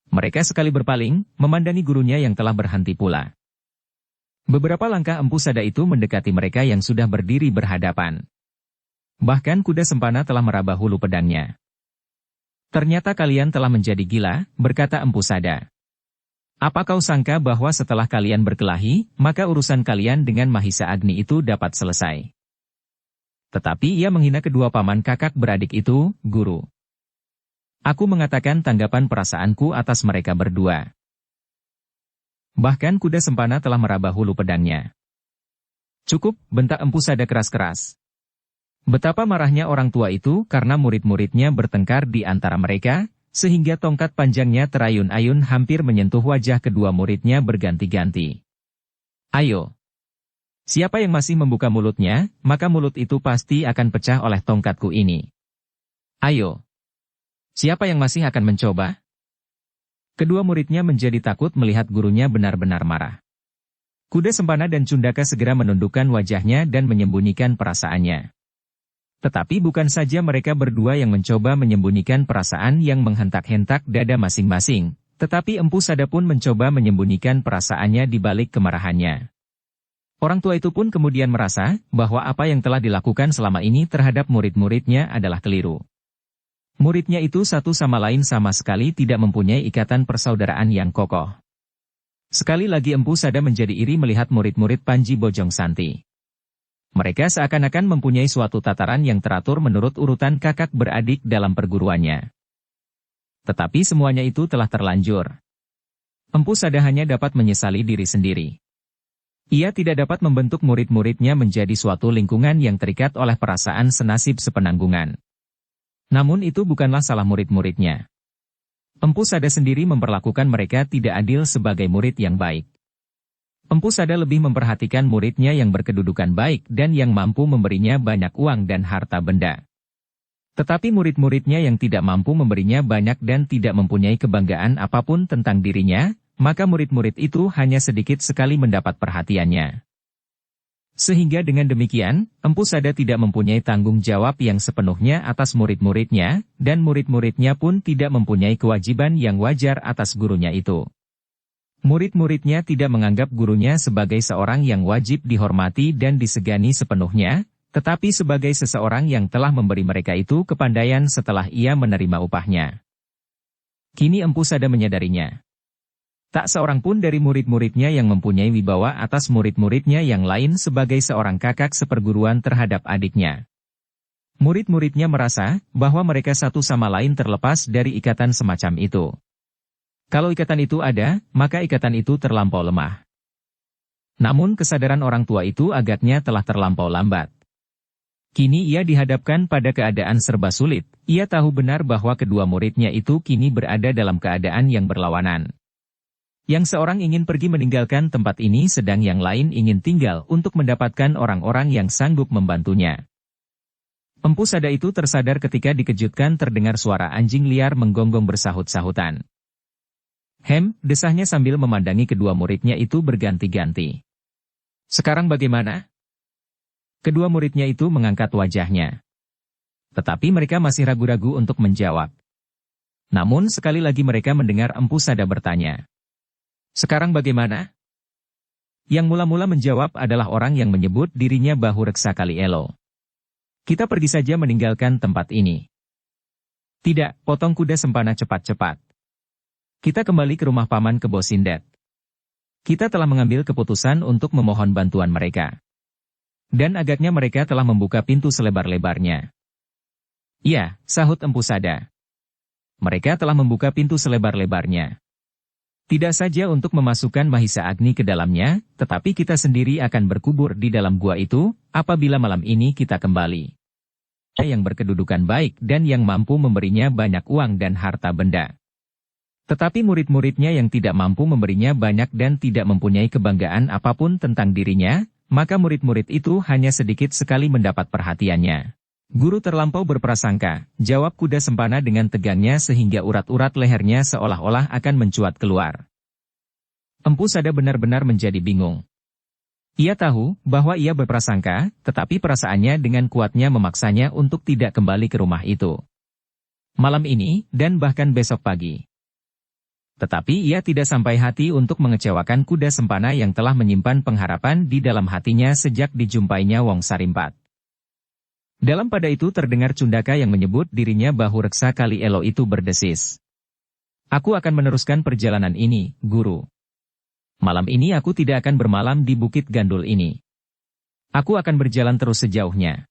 Mereka sekali berpaling, memandangi gurunya yang telah berhenti pula. Beberapa langkah Empu Sada itu mendekati mereka yang sudah berdiri berhadapan. Bahkan kuda sempana telah meraba hulu pedangnya. Ternyata kalian telah menjadi gila, berkata Empu Sada. Apa kau sangka bahwa setelah kalian berkelahi, maka urusan kalian dengan Mahisa Agni itu dapat selesai? Tetapi ia menghina kedua paman kakak beradik itu, guru. Aku mengatakan tanggapan perasaanku atas mereka berdua. Bahkan kuda sempana telah meraba hulu pedangnya. Cukup, bentak Empu Sada keras-keras. Betapa marahnya orang tua itu karena murid-muridnya bertengkar di antara mereka, sehingga tongkat panjangnya terayun-ayun hampir menyentuh wajah kedua muridnya berganti-ganti. Ayo. Siapa yang masih membuka mulutnya, maka mulut itu pasti akan pecah oleh tongkatku ini. Ayo. Siapa yang masih akan mencoba? Kedua muridnya menjadi takut melihat gurunya benar-benar marah. Kuda sempana dan Cundaka segera menundukkan wajahnya dan menyembunyikan perasaannya. Tetapi bukan saja mereka berdua yang mencoba menyembunyikan perasaan yang menghentak-hentak dada masing-masing, tetapi Empu Sada pun mencoba menyembunyikan perasaannya di balik kemarahannya. Orang tua itu pun kemudian merasa bahwa apa yang telah dilakukan selama ini terhadap murid-muridnya adalah keliru. Muridnya itu satu sama lain sama sekali tidak mempunyai ikatan persaudaraan yang kokoh. Sekali lagi Empu Sada menjadi iri melihat murid-murid Panji Bojong Santi. Mereka seakan-akan mempunyai suatu tataran yang teratur menurut urutan kakak beradik dalam perguruannya. Tetapi semuanya itu telah terlanjur. Empu Sada hanya dapat menyesali diri sendiri. Ia tidak dapat membentuk murid-muridnya menjadi suatu lingkungan yang terikat oleh perasaan senasib sepenanggungan. Namun itu bukanlah salah murid-muridnya. Empu Sada sendiri memperlakukan mereka tidak adil sebagai murid yang baik. Empu Sada lebih memperhatikan muridnya yang berkedudukan baik dan yang mampu memberinya banyak uang dan harta benda. Tetapi murid-muridnya yang tidak mampu memberinya banyak dan tidak mempunyai kebanggaan apapun tentang dirinya, maka murid-murid itu hanya sedikit sekali mendapat perhatiannya. Sehingga dengan demikian, Empu Sada tidak mempunyai tanggung jawab yang sepenuhnya atas murid-muridnya, dan murid-muridnya pun tidak mempunyai kewajiban yang wajar atas gurunya itu. Murid-muridnya tidak menganggap gurunya sebagai seorang yang wajib dihormati dan disegani sepenuhnya, tetapi sebagai seseorang yang telah memberi mereka itu kepandaian setelah ia menerima upahnya. Kini Empu Sada menyadarinya. Tak seorang pun dari murid-muridnya yang mempunyai wibawa atas murid-muridnya yang lain sebagai seorang kakak seperguruan terhadap adiknya. Murid-muridnya merasa bahwa mereka satu sama lain terlepas dari ikatan semacam itu. Kalau ikatan itu ada, maka ikatan itu terlampau lemah. Namun kesadaran orang tua itu agaknya telah terlampau lambat. Kini ia dihadapkan pada keadaan serba sulit. Ia tahu benar bahwa kedua muridnya itu kini berada dalam keadaan yang berlawanan. Yang seorang ingin pergi meninggalkan tempat ini sedang yang lain ingin tinggal untuk mendapatkan orang-orang yang sanggup membantunya. Empu Sada itu tersadar ketika dikejutkan terdengar suara anjing liar menggonggong bersahut-sahutan. Desahnya sambil memandangi kedua muridnya itu berganti-ganti. Sekarang bagaimana? Kedua muridnya itu mengangkat wajahnya. Tetapi mereka masih ragu-ragu untuk menjawab. Namun sekali lagi mereka mendengar Empu Sada bertanya. Sekarang bagaimana? Yang mula-mula menjawab adalah orang yang menyebut dirinya Bahu Reksa Kali Elo. Kita pergi saja meninggalkan tempat ini. Tidak, potong kuda Sempana cepat-cepat. Kita kembali ke rumah Paman Kebo Sindet. Kita telah mengambil keputusan untuk memohon bantuan mereka. Dan agaknya mereka telah membuka pintu selebar-lebarnya. Iya, sahut Empu Sada. Mereka telah membuka pintu selebar-lebarnya. Tidak saja untuk memasukkan Mahisa Agni ke dalamnya, tetapi kita sendiri akan berkubur di dalam gua itu, apabila malam ini kita kembali. Yang berkedudukan baik dan yang mampu memberinya banyak uang dan harta benda. Tetapi murid-muridnya yang tidak mampu memberinya banyak dan tidak mempunyai kebanggaan apapun tentang dirinya, maka murid-murid itu hanya sedikit sekali mendapat perhatiannya. Guru terlampau berprasangka, jawab kuda Sempana dengan tegangnya sehingga urat-urat lehernya seolah-olah akan mencuat keluar. Empu Sada benar-benar menjadi bingung. Ia tahu bahwa ia berprasangka, tetapi perasaannya dengan kuatnya memaksanya untuk tidak kembali ke rumah itu. Malam ini, dan bahkan besok pagi. Tetapi ia tidak sampai hati untuk mengecewakan kuda Sempana yang telah menyimpan pengharapan di dalam hatinya sejak dijumpainya Wong Sarimpat. Dalam pada itu terdengar Cundaka yang menyebut dirinya Bahu Reksa Kali Elo itu berdesis. Aku akan meneruskan perjalanan ini, Guru. Malam ini aku tidak akan bermalam di Bukit Gandul ini. Aku akan berjalan terus sejauhnya.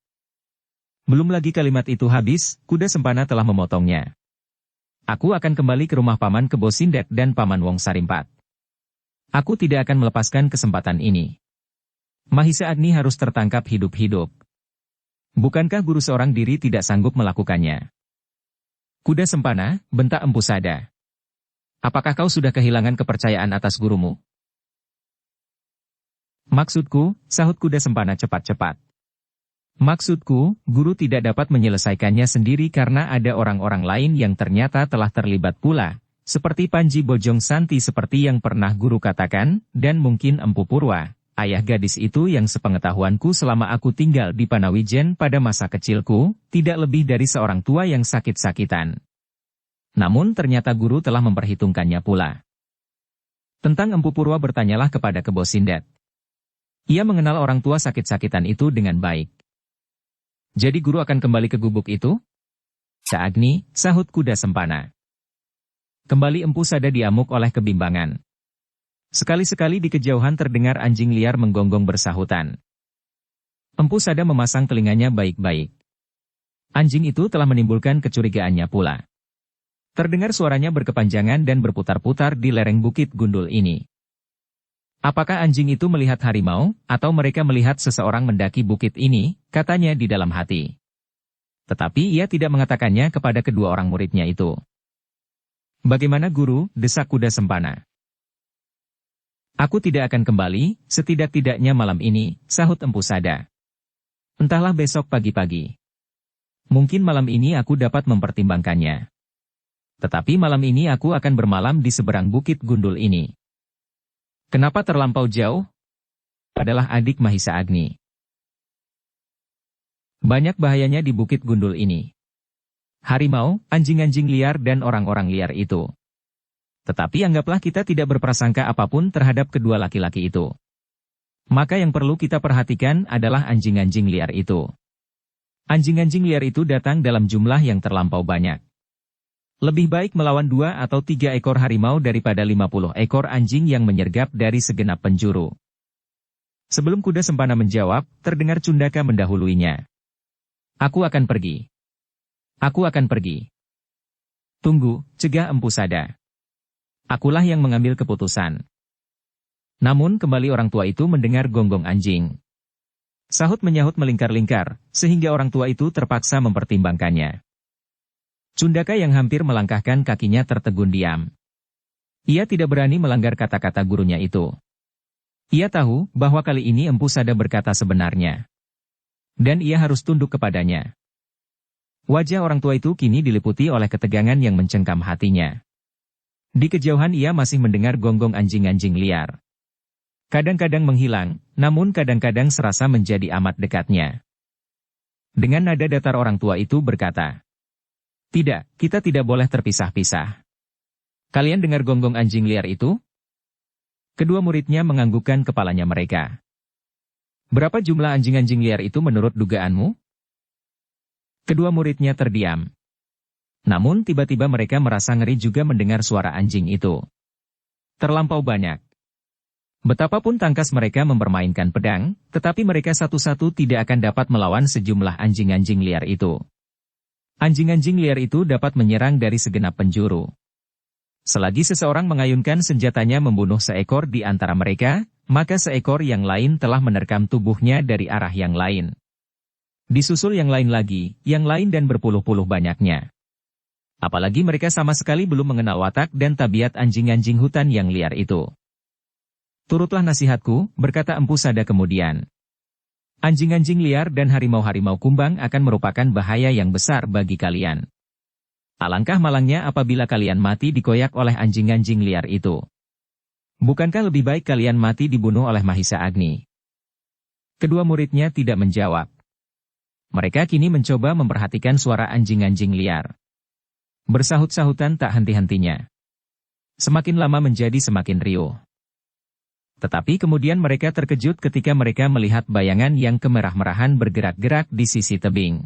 Belum lagi kalimat itu habis, kuda Sempana telah memotongnya. Aku akan kembali ke rumah Paman Kebo Sindet dan Paman Wong Sarimpat. Aku tidak akan melepaskan kesempatan ini. Mahisa Agni harus tertangkap hidup-hidup. Bukankah guru seorang diri tidak sanggup melakukannya? Kuda Sempana, bentak Empu Sada. Apakah kau sudah kehilangan kepercayaan atas gurumu? Maksudku, sahut kuda Sempana cepat-cepat. Maksudku, guru tidak dapat menyelesaikannya sendiri karena ada orang-orang lain yang ternyata telah terlibat pula, seperti Panji Bojong Santi seperti yang pernah guru katakan, dan mungkin Empu Purwa. Ayah gadis itu yang sepengetahuanku selama aku tinggal di Panawijen pada masa kecilku, tidak lebih dari seorang tua yang sakit-sakitan. Namun ternyata guru telah memperhitungkannya pula. Tentang Empu Purwa bertanyalah kepada Kebo Sindet. Ia mengenal orang tua sakit-sakitan itu dengan baik. Jadi guru akan kembali ke gubuk itu? Saagni, sahut kuda Sempana. Kembali Empu Sada diamuk oleh kebimbangan. Sekali-sekali di kejauhan terdengar anjing liar menggonggong bersahutan. Empu Sada memasang telinganya baik-baik. Anjing itu telah menimbulkan kecurigaannya pula. Terdengar suaranya berkepanjangan dan berputar-putar di lereng Bukit Gundul ini. Apakah anjing itu melihat harimau, atau mereka melihat seseorang mendaki bukit ini, katanya di dalam hati. Tetapi ia tidak mengatakannya kepada kedua orang muridnya itu. Bagaimana guru, desak kuda sempana. Aku tidak akan kembali, setidak-tidaknya malam ini, sahut Empu Sada. Entahlah besok pagi-pagi. Mungkin malam ini aku dapat mempertimbangkannya. Tetapi malam ini aku akan bermalam di seberang Bukit Gundul ini. Kenapa terlampau jauh? Adalah adik Mahisa Agni. Banyak bahayanya di Bukit Gundul ini. Harimau, anjing-anjing liar dan orang-orang liar itu. Tetapi anggaplah kita tidak berprasangka apapun terhadap kedua laki-laki itu. Maka yang perlu kita perhatikan adalah anjing-anjing liar itu. Anjing-anjing liar itu datang dalam jumlah yang terlampau banyak. Lebih baik melawan 2 atau 3 ekor harimau daripada 50 ekor anjing yang menyergap dari segenap penjuru. Sebelum kuda sempana menjawab, terdengar Cundaka mendahuluinya. Aku akan pergi. Aku akan pergi. Tunggu, cegah Empu Sada. Akulah yang mengambil keputusan. Namun kembali orang tua itu mendengar gonggong anjing. Sahut menyahut melingkar-lingkar, sehingga orang tua itu terpaksa mempertimbangkannya. Cundaka yang hampir melangkahkan kakinya tertegun diam. Ia tidak berani melanggar kata-kata gurunya itu. Ia tahu bahwa kali ini Empu Sada berkata sebenarnya. Dan ia harus tunduk kepadanya. Wajah orang tua itu kini diliputi oleh ketegangan yang mencengkam hatinya. Di kejauhan ia masih mendengar gonggong anjing-anjing liar. Kadang-kadang menghilang, namun kadang-kadang serasa menjadi amat dekatnya. Dengan nada datar orang tua itu berkata, "Tidak, kita tidak boleh terpisah-pisah. Kalian dengar gonggong anjing liar itu?" Kedua muridnya menganggukkan kepalanya mereka. "Berapa jumlah anjing-anjing liar itu menurut dugaanmu?" Kedua muridnya terdiam. Namun tiba-tiba mereka merasa ngeri juga mendengar suara anjing itu. Terlampau banyak. Betapapun tangkas mereka mempermainkan pedang, tetapi mereka satu-satu tidak akan dapat melawan sejumlah anjing-anjing liar itu. Anjing-anjing liar itu dapat menyerang dari segenap penjuru. Selagi seseorang mengayunkan senjatanya membunuh seekor di antara mereka, maka seekor yang lain telah menerkam tubuhnya dari arah yang lain. Disusul yang lain lagi, yang lain dan berpuluh-puluh banyaknya. Apalagi mereka sama sekali belum mengenal watak dan tabiat anjing-anjing hutan yang liar itu. "Turutlah nasihatku," berkata Empu Sada kemudian. "Anjing-anjing liar dan harimau-harimau kumbang akan merupakan bahaya yang besar bagi kalian. Alangkah malangnya apabila kalian mati dikoyak oleh anjing-anjing liar itu. Bukankah lebih baik kalian mati dibunuh oleh Mahisa Agni?" Kedua muridnya tidak menjawab. Mereka kini mencoba memperhatikan suara anjing-anjing liar. Bersahut-sahutan tak henti-hentinya. Semakin lama menjadi semakin riuh. Tetapi kemudian mereka terkejut ketika mereka melihat bayangan yang kemerah-merahan bergerak-gerak di sisi tebing.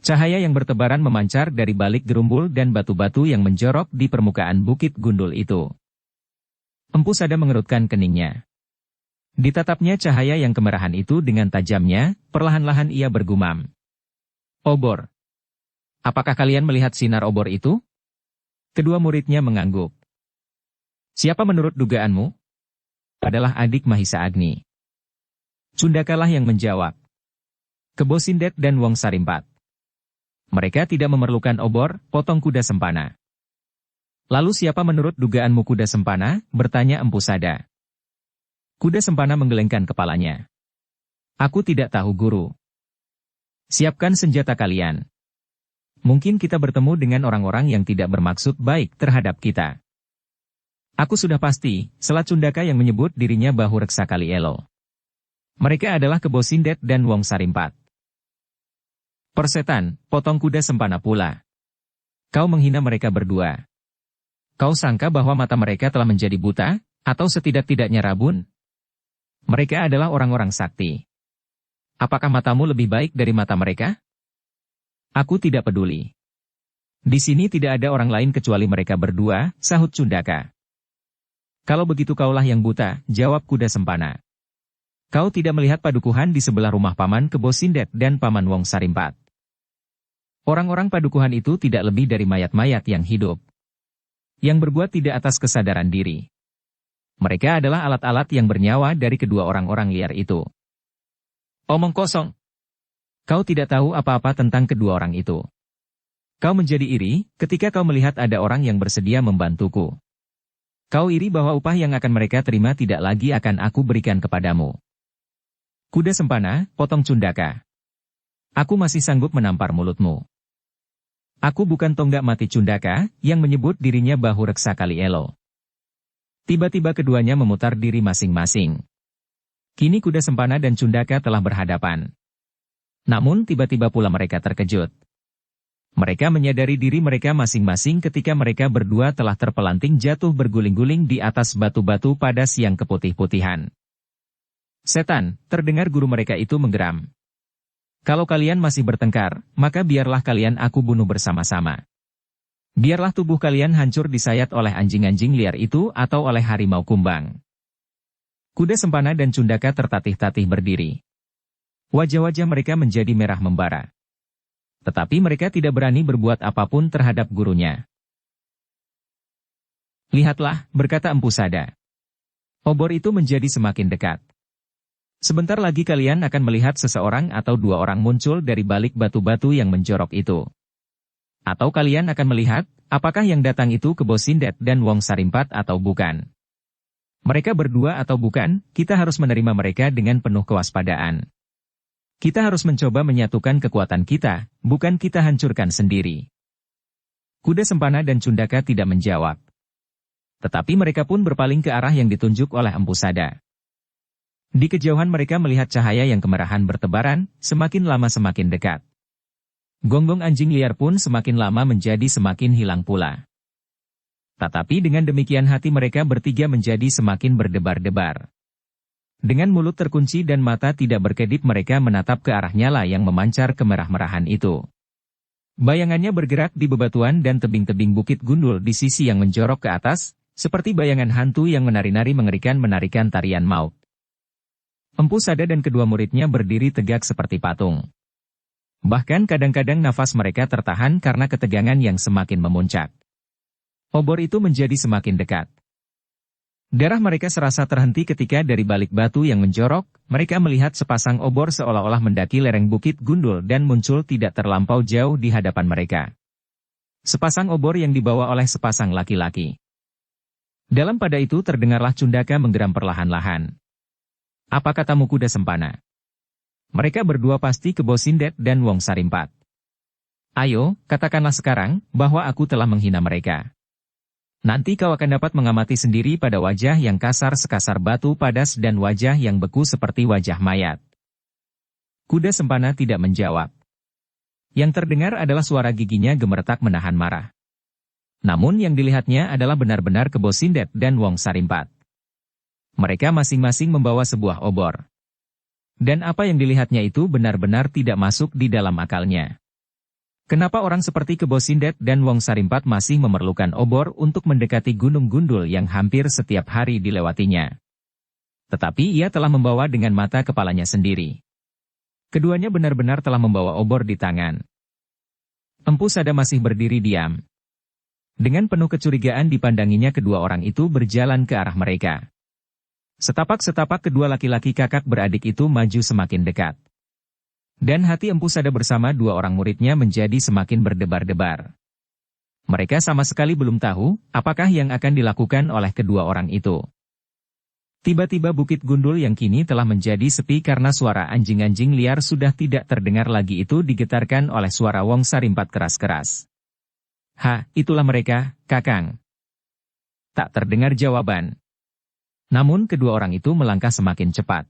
Cahaya yang bertebaran memancar dari balik gerumbul dan batu-batu yang menjorok di permukaan Bukit Gundul itu. Empu Sada mengerutkan keningnya. Ditatapnya cahaya yang kemerahan itu dengan tajamnya, perlahan-lahan ia bergumam. "Obor. Apakah kalian melihat sinar obor itu?" Kedua muridnya mengangguk. "Siapa menurut dugaanmu?" Adalah adik Mahisa Agni. Cundakalah yang menjawab. Kebo Sindet dan Wong Sarimpat. Mereka tidak memerlukan obor, potong kuda sempana. "Lalu siapa menurut dugaanmu kuda sempana?" bertanya Empu Sada. Kuda sempana menggelengkan kepalanya. "Aku tidak tahu guru." "Siapkan senjata kalian. Mungkin kita bertemu dengan orang-orang yang tidak bermaksud baik terhadap kita." "Aku sudah pasti," sela Cundaka yang menyebut dirinya Bahu Reksa Kalielo. "Mereka adalah Kebo Sindet dan Wong Sarimpat." "Persetan, potong kuda sempana pula. Kau menghina mereka berdua. Kau sangka bahwa mata mereka telah menjadi buta, atau setidak-tidaknya rabun? Mereka adalah orang-orang sakti. Apakah matamu lebih baik dari mata mereka?" "Aku tidak peduli. Di sini tidak ada orang lain kecuali mereka berdua," sahut Cundaka. "Kalau begitu kaulah yang buta," jawab kuda sempana. "Kau tidak melihat padukuhan di sebelah rumah Paman Kebo Sindet dan Paman Wong Sarimpat?" Orang-orang padukuhan itu tidak lebih dari mayat-mayat yang hidup, yang berbuat tidak atas kesadaran diri. Mereka adalah alat-alat yang bernyawa dari kedua orang-orang liar itu. Omong kosong. Kau tidak tahu apa-apa tentang kedua orang itu. Kau menjadi iri ketika kau melihat ada orang yang bersedia membantuku. Kau iri bahwa upah yang akan mereka terima tidak lagi akan aku berikan kepadamu. Kuda sempana, potong Cundaka. Aku masih sanggup menampar mulutmu. Aku bukan tonggak mati Cundaka, yang menyebut dirinya Bahu Reksa Kalielo. Tiba-tiba keduanya memutar diri masing-masing. Kini kuda sempana dan Cundaka telah berhadapan. Namun tiba-tiba pula mereka terkejut. Mereka menyadari diri mereka masing-masing ketika mereka berdua telah terpelanting jatuh berguling-guling di atas batu-batu pada siang keputih-putihan. Setan, terdengar guru mereka itu menggeram. Kalau kalian masih bertengkar, maka biarlah kalian aku bunuh bersama-sama. Biarlah tubuh kalian hancur disayat oleh anjing-anjing liar itu atau oleh harimau kumbang. Kuda sempana dan Cundaka tertatih-tatih berdiri. Wajah-wajah mereka menjadi merah membara. Tetapi mereka tidak berani berbuat apapun terhadap gurunya. Lihatlah, berkata Empu Sada. Obor itu menjadi semakin dekat. Sebentar lagi kalian akan melihat seseorang atau dua orang muncul dari balik batu-batu yang menjorok itu. Atau kalian akan melihat, apakah yang datang itu Kebo Sindet dan Wong Sarimpat atau bukan. Mereka berdua atau bukan, kita harus menerima mereka dengan penuh kewaspadaan. Kita harus mencoba menyatukan kekuatan kita, bukan kita hancurkan sendiri. Kuda sempana dan Cundaka tidak menjawab. Tetapi mereka pun berpaling ke arah yang ditunjuk oleh Empu Sada. Di kejauhan mereka melihat cahaya yang kemerahan bertebaran, semakin lama semakin dekat. Gonggong anjing liar pun semakin lama menjadi semakin hilang pula. Tetapi dengan demikian hati mereka bertiga menjadi semakin berdebar-debar. Dengan mulut terkunci dan mata tidak berkedip mereka menatap ke arah nyala yang memancar kemerah-merahan itu. Bayangannya bergerak di bebatuan dan tebing-tebing bukit gundul di sisi yang menjorok ke atas, seperti bayangan hantu yang menari-nari mengerikan menarikan tarian maut. Empu Sada dan kedua muridnya berdiri tegak seperti patung. Bahkan kadang-kadang nafas mereka tertahan karena ketegangan yang semakin memuncak. Obor itu menjadi semakin dekat. Darah mereka serasa terhenti ketika dari balik batu yang menjorok, mereka melihat sepasang obor seolah-olah mendaki lereng bukit gundul dan muncul tidak terlampau jauh di hadapan mereka. Sepasang obor yang dibawa oleh sepasang laki-laki. Dalam pada itu terdengarlah Cundaka menggeram perlahan-lahan. Apa katamu kuda sempana? Mereka berdua pasti Kebo Sindet dan Wong Sarimpat. Ayo, katakanlah sekarang, bahwa aku telah menghina mereka. Nanti kau akan dapat mengamati sendiri pada wajah yang kasar sekasar batu padas dan wajah yang beku seperti wajah mayat. Kuda sempana tidak menjawab. Yang terdengar adalah suara giginya gemeretak menahan marah. Namun yang dilihatnya adalah benar-benar Kebo Sindet dan Wong Sarimpat. Mereka masing-masing membawa sebuah obor. Dan apa yang dilihatnya itu benar-benar tidak masuk di dalam akalnya. Kenapa orang seperti Kebo Sindet dan Wong Sarimpat masih memerlukan obor untuk mendekati gunung gundul yang hampir setiap hari dilewatinya? Tetapi ia telah membawa dengan mata kepalanya sendiri. Keduanya benar-benar telah membawa obor di tangan. Empu Sada masih berdiri diam. Dengan penuh kecurigaan dipandanginya kedua orang itu berjalan ke arah mereka. Setapak-setapak kedua laki-laki kakak beradik itu maju semakin dekat. Dan hati Empu Sada bersama dua orang muridnya menjadi semakin berdebar-debar. Mereka sama sekali belum tahu, apakah yang akan dilakukan oleh kedua orang itu. Tiba-tiba bukit gundul yang kini telah menjadi sepi karena suara anjing-anjing liar sudah tidak terdengar lagi itu digetarkan oleh suara Wong Sarimpat keras-keras. Ha, itulah mereka, Kakang. Tak terdengar jawaban. Namun kedua orang itu melangkah semakin cepat.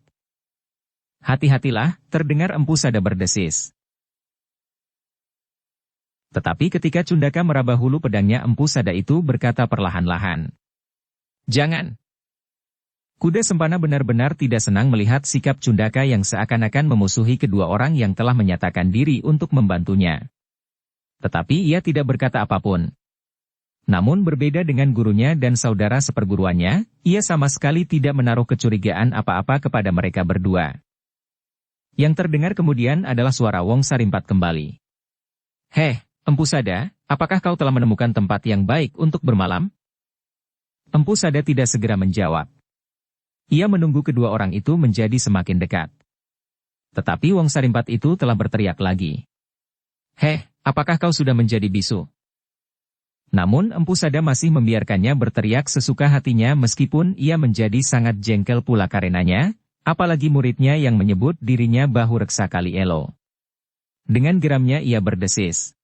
Hati-hatilah, terdengar Empu Sada berdesis. Tetapi ketika Cundaka meraba hulu pedangnya Empu Sada itu berkata perlahan-lahan. Jangan. Kuda sempana benar-benar tidak senang melihat sikap Cundaka yang seakan-akan memusuhi kedua orang yang telah menyatakan diri untuk membantunya. Tetapi ia tidak berkata apapun. Namun berbeda dengan gurunya dan saudara seperguruannya, ia sama sekali tidak menaruh kecurigaan apa-apa kepada mereka berdua. Yang terdengar kemudian adalah suara Wong Sarimpat kembali. Heh, Empu Sada, apakah kau telah menemukan tempat yang baik untuk bermalam? Empu Sada tidak segera menjawab. Ia menunggu kedua orang itu menjadi semakin dekat. Tetapi Wong Sarimpat itu telah berteriak lagi. Heh, apakah kau sudah menjadi bisu? Namun Empu Sada masih membiarkannya berteriak sesuka hatinya meskipun ia menjadi sangat jengkel pula karenanya, apalagi muridnya yang menyebut dirinya Bahu Reksa Kali Elo. Dengan geramnya ia berdesis.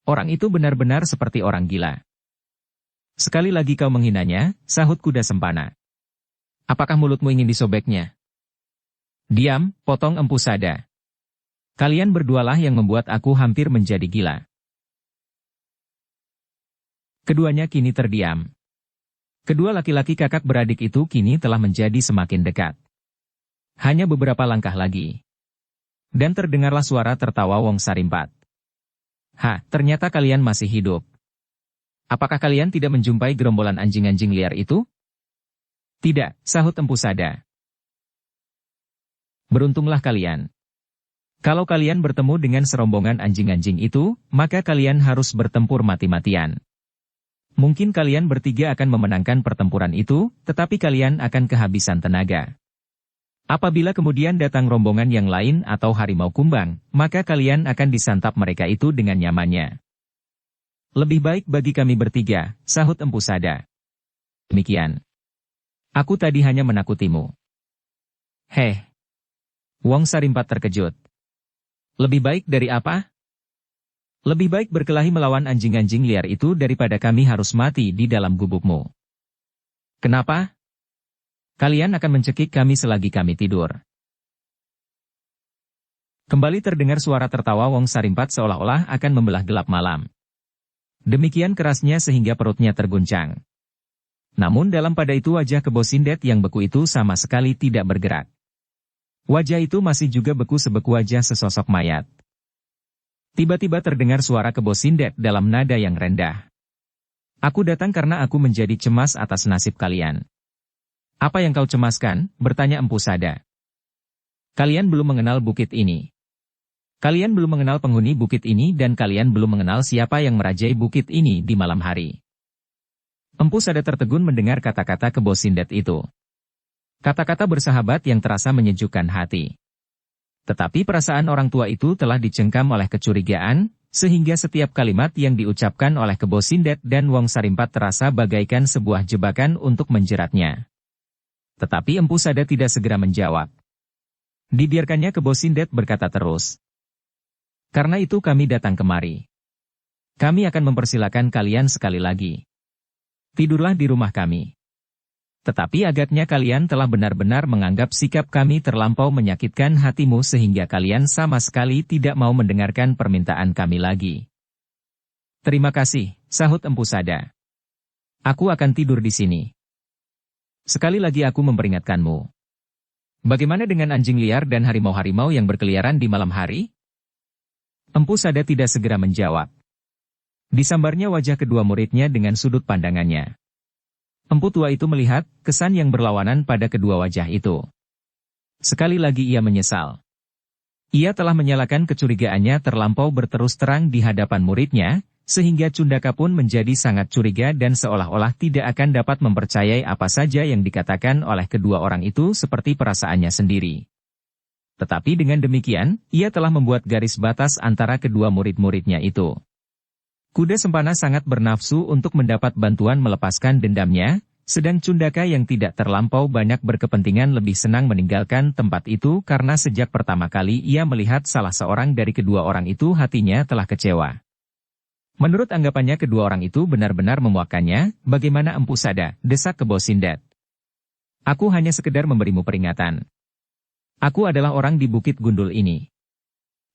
Orang itu benar-benar seperti orang gila. Sekali lagi kau menghinanya, sahut kuda sempana. Apakah mulutmu ingin disobeknya? Diam, potong Empu Sada. Kalian berdualah yang membuat aku hampir menjadi gila. Keduanya kini terdiam. Kedua laki-laki kakak beradik itu kini telah menjadi semakin dekat. Hanya beberapa langkah lagi. Dan terdengarlah suara tertawa Wong Sarimpat. Hah, ternyata kalian masih hidup. Apakah kalian tidak menjumpai gerombolan anjing-anjing liar itu? Tidak, sahut Empu Sada. Beruntunglah kalian. Kalau kalian bertemu dengan serombongan anjing-anjing itu, maka kalian harus bertempur mati-matian. Mungkin kalian bertiga akan memenangkan pertempuran itu, tetapi kalian akan kehabisan tenaga. Apabila kemudian datang rombongan yang lain atau harimau kumbang, maka kalian akan disantap mereka itu dengan nyamannya. Lebih baik bagi kami bertiga, sahut Empu Sada. Demikian. Aku tadi hanya menakutimu. Heh. Wong Sarimpat terkejut. Lebih baik dari apa? Lebih baik berkelahi melawan anjing-anjing liar itu daripada kami harus mati di dalam gubukmu. Kenapa? Kalian akan mencekik kami selagi kami tidur. Kembali terdengar suara tertawa Wong Sarimpat seolah-olah akan membelah gelap malam. Demikian kerasnya sehingga perutnya terguncang. Namun dalam pada itu wajah Kebo Sindet yang beku itu sama sekali tidak bergerak. Wajah itu masih juga beku sebeku wajah sesosok mayat. Tiba-tiba terdengar suara Kebo Sindet dalam nada yang rendah. Aku datang karena aku menjadi cemas atas nasib kalian. Apa yang kau cemaskan? Bertanya Empu Sada. Kalian belum mengenal bukit ini. Kalian belum mengenal penghuni bukit ini dan kalian belum mengenal siapa yang merajai bukit ini di malam hari. Empu Sada tertegun mendengar kata-kata Kebo Sindet itu. Kata-kata bersahabat yang terasa menyejukkan hati. Tetapi perasaan orang tua itu telah dicengkam oleh kecurigaan, sehingga setiap kalimat yang diucapkan oleh Kebo Sindet dan Wong Sarimpat terasa bagaikan sebuah jebakan untuk menjeratnya. Tetapi Empu Sada tidak segera menjawab. Dibiarkannya Kebo Sindet berkata terus. Karena itu kami datang kemari. Kami akan mempersilakan kalian sekali lagi. Tidurlah di rumah kami. Tetapi agaknya kalian telah benar-benar menganggap sikap kami terlampau menyakitkan hatimu sehingga kalian sama sekali tidak mau mendengarkan permintaan kami lagi. Terima kasih, sahut Empu Sada. Aku akan tidur di sini. Sekali lagi aku memperingatkanmu. Bagaimana dengan anjing liar dan harimau-harimau yang berkeliaran di malam hari? Empu Sada tidak segera menjawab. Disambarnya wajah kedua muridnya dengan sudut pandangannya. Empu tua itu melihat kesan yang berlawanan pada kedua wajah itu. Sekali lagi ia menyesal. Ia telah menyalakan kecurigaannya terlampau berterus terang di hadapan muridnya, sehingga Cundaka pun menjadi sangat curiga dan seolah-olah tidak akan dapat mempercayai apa saja yang dikatakan oleh kedua orang itu seperti perasaannya sendiri. Tetapi dengan demikian, ia telah membuat garis batas antara kedua murid-muridnya itu. Kuda Sempana sangat bernafsu untuk mendapat bantuan melepaskan dendamnya, sedang Cundaka yang tidak terlampau banyak berkepentingan lebih senang meninggalkan tempat itu karena sejak pertama kali ia melihat salah seorang dari kedua orang itu hatinya telah kecewa. Menurut anggapannya kedua orang itu benar-benar memuakannya, bagaimana Empu Sada, desak Kebo Sindet. Aku hanya sekedar memberimu peringatan. Aku adalah orang di Bukit Gundul ini.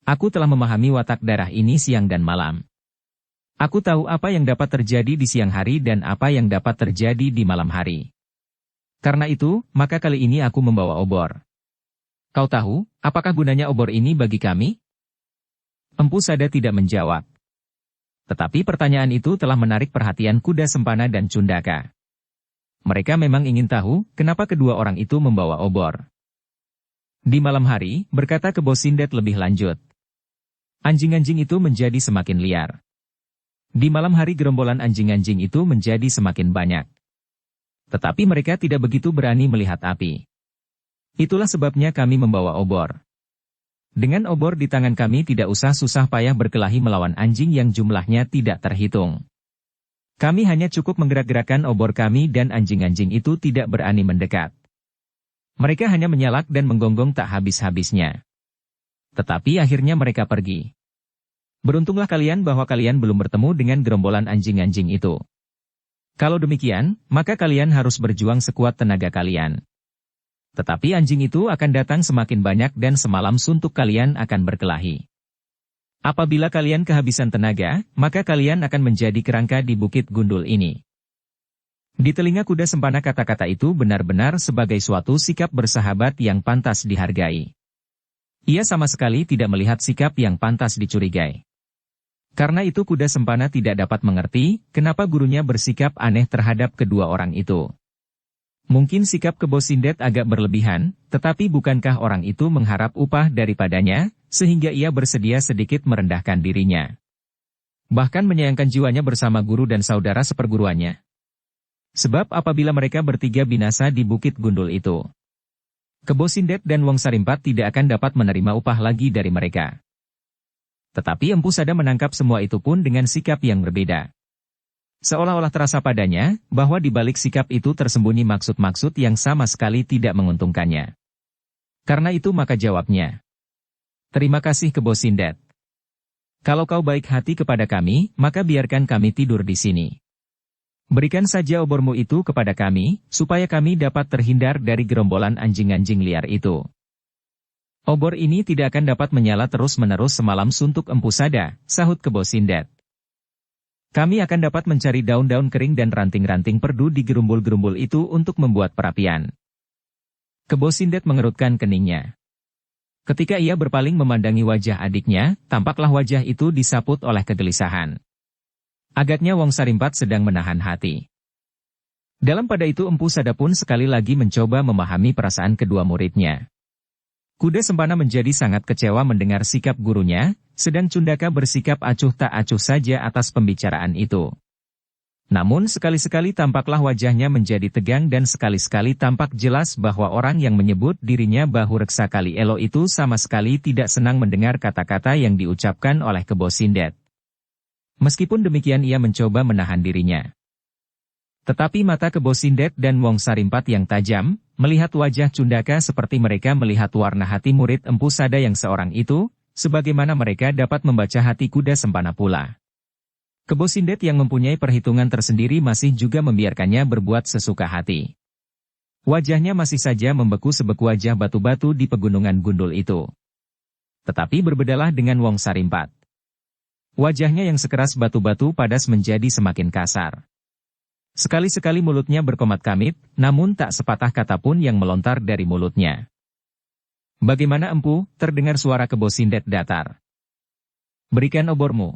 Aku telah memahami watak darah ini siang dan malam. Aku tahu apa yang dapat terjadi di siang hari dan apa yang dapat terjadi di malam hari. Karena itu, maka kali ini aku membawa obor. Kau tahu, apakah gunanya obor ini bagi kami? Empu Sada tidak menjawab. Tetapi pertanyaan itu telah menarik perhatian Kuda Sempana dan Cundaka. Mereka memang ingin tahu, kenapa kedua orang itu membawa obor. Di malam hari, berkata Kebo Sindet lebih lanjut. Anjing-anjing itu menjadi semakin liar. Di malam hari gerombolan anjing-anjing itu menjadi semakin banyak. Tetapi mereka tidak begitu berani melihat api. Itulah sebabnya kami membawa obor. Dengan obor di tangan kami tidak usah susah payah berkelahi melawan anjing yang jumlahnya tidak terhitung. Kami hanya cukup menggerak-gerakkan obor kami dan anjing-anjing itu tidak berani mendekat. Mereka hanya menyalak dan menggonggong tak habis-habisnya. Tetapi akhirnya mereka pergi. Beruntunglah kalian bahwa kalian belum bertemu dengan gerombolan anjing-anjing itu. Kalau demikian, maka kalian harus berjuang sekuat tenaga kalian. Tetapi anjing itu akan datang semakin banyak dan semalam suntuk kalian akan berkelahi. Apabila kalian kehabisan tenaga, maka kalian akan menjadi kerangka di Bukit Gundul ini. Di telinga kuda sempana kata-kata itu benar-benar sebagai suatu sikap bersahabat yang pantas dihargai. Ia sama sekali tidak melihat sikap yang pantas dicurigai. Karena itu kuda sempana tidak dapat mengerti, kenapa gurunya bersikap aneh terhadap kedua orang itu. Mungkin sikap Kebo Sindet agak berlebihan, tetapi bukankah orang itu mengharap upah daripadanya, sehingga ia bersedia sedikit merendahkan dirinya. Bahkan menyayangkan jiwanya bersama guru dan saudara seperguruannya. Sebab apabila mereka bertiga binasa di Bukit Gundul itu, Kebo Sindet dan Wong Sarimpat tidak akan dapat menerima upah lagi dari mereka. Tetapi Empu Sada menangkap semua itu pun dengan sikap yang berbeda. Seolah-olah terasa padanya, bahwa di balik sikap itu tersembunyi maksud-maksud yang sama sekali tidak menguntungkannya. Karena itu maka jawabnya. Terima kasih Kebo Sindet. Kalau kau baik hati kepada kami, maka biarkan kami tidur di sini. Berikan saja obormu itu kepada kami, supaya kami dapat terhindar dari gerombolan anjing-anjing liar itu. Obor ini tidak akan dapat menyala terus-menerus semalam suntuk Empu Sada, sahut Kebo Sindet. Kami akan dapat mencari daun-daun kering dan ranting-ranting perdu di gerumbul-gerumbul itu untuk membuat perapian. Kebo Sindet mengerutkan keningnya. Ketika ia berpaling memandangi wajah adiknya, tampaklah wajah itu disaput oleh kegelisahan. Agaknya Wong Sarimpat sedang menahan hati. Dalam pada itu Empu Sada pun sekali lagi mencoba memahami perasaan kedua muridnya. Kuda Sempana menjadi sangat kecewa mendengar sikap gurunya, sedang Cundaka bersikap acuh tak acuh saja atas pembicaraan itu. Namun sekali-sekali tampaklah wajahnya menjadi tegang dan sekali-sekali tampak jelas bahwa orang yang menyebut dirinya Bahu Reksa Kali Elo itu sama sekali tidak senang mendengar kata-kata yang diucapkan oleh Kebo Sindet. Meskipun demikian ia mencoba menahan dirinya. Tetapi mata Kebo Sindet dan Wong Sarimpat yang tajam, melihat wajah Cundaka seperti mereka melihat warna hati murid Empu Sada yang seorang itu, sebagaimana mereka dapat membaca hati kuda Sempana pula. Kebo Sindet yang mempunyai perhitungan tersendiri masih juga membiarkannya berbuat sesuka hati. Wajahnya masih saja membeku sebeku wajah batu-batu di pegunungan Gundul itu. Tetapi berbedalah dengan Wong Sarimpat. Wajahnya yang sekeras batu-batu padas menjadi semakin kasar. Sekali-sekali mulutnya berkomat kamit, namun tak sepatah kata pun yang melontar dari mulutnya. Bagaimana Empu? Terdengar suara Kebo Sindet datar. Berikan obormu.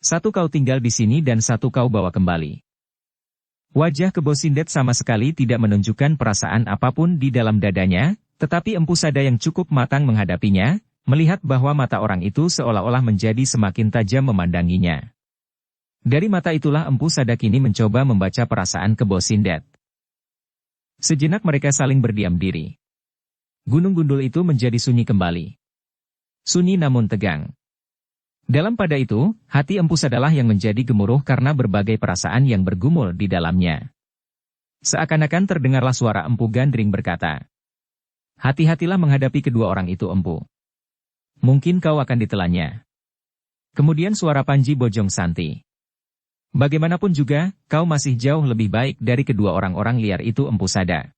Satu kau tinggal di sini dan satu kau bawa kembali. Wajah Kebo Sindet sama sekali tidak menunjukkan perasaan apapun di dalam dadanya, tetapi Empu Sada yang cukup matang menghadapinya, melihat bahwa mata orang itu seolah-olah menjadi semakin tajam memandanginya. Dari mata itulah Empu Sada kini mencoba membaca perasaan Kebo Sindet. Sejenak mereka saling berdiam diri. Gunung Gundul itu menjadi sunyi kembali. Sunyi namun tegang. Dalam pada itu, hati Empu Sadalah yang menjadi gemuruh karena berbagai perasaan yang bergumul di dalamnya. Seakan-akan terdengarlah suara Empu Gandring berkata, "Hati-hatilah menghadapi kedua orang itu Empu. Mungkin kau akan ditelannya." Kemudian suara Panji Bojong Santi. Bagaimanapun juga, kau masih jauh lebih baik dari kedua orang-orang liar itu Empu Sada.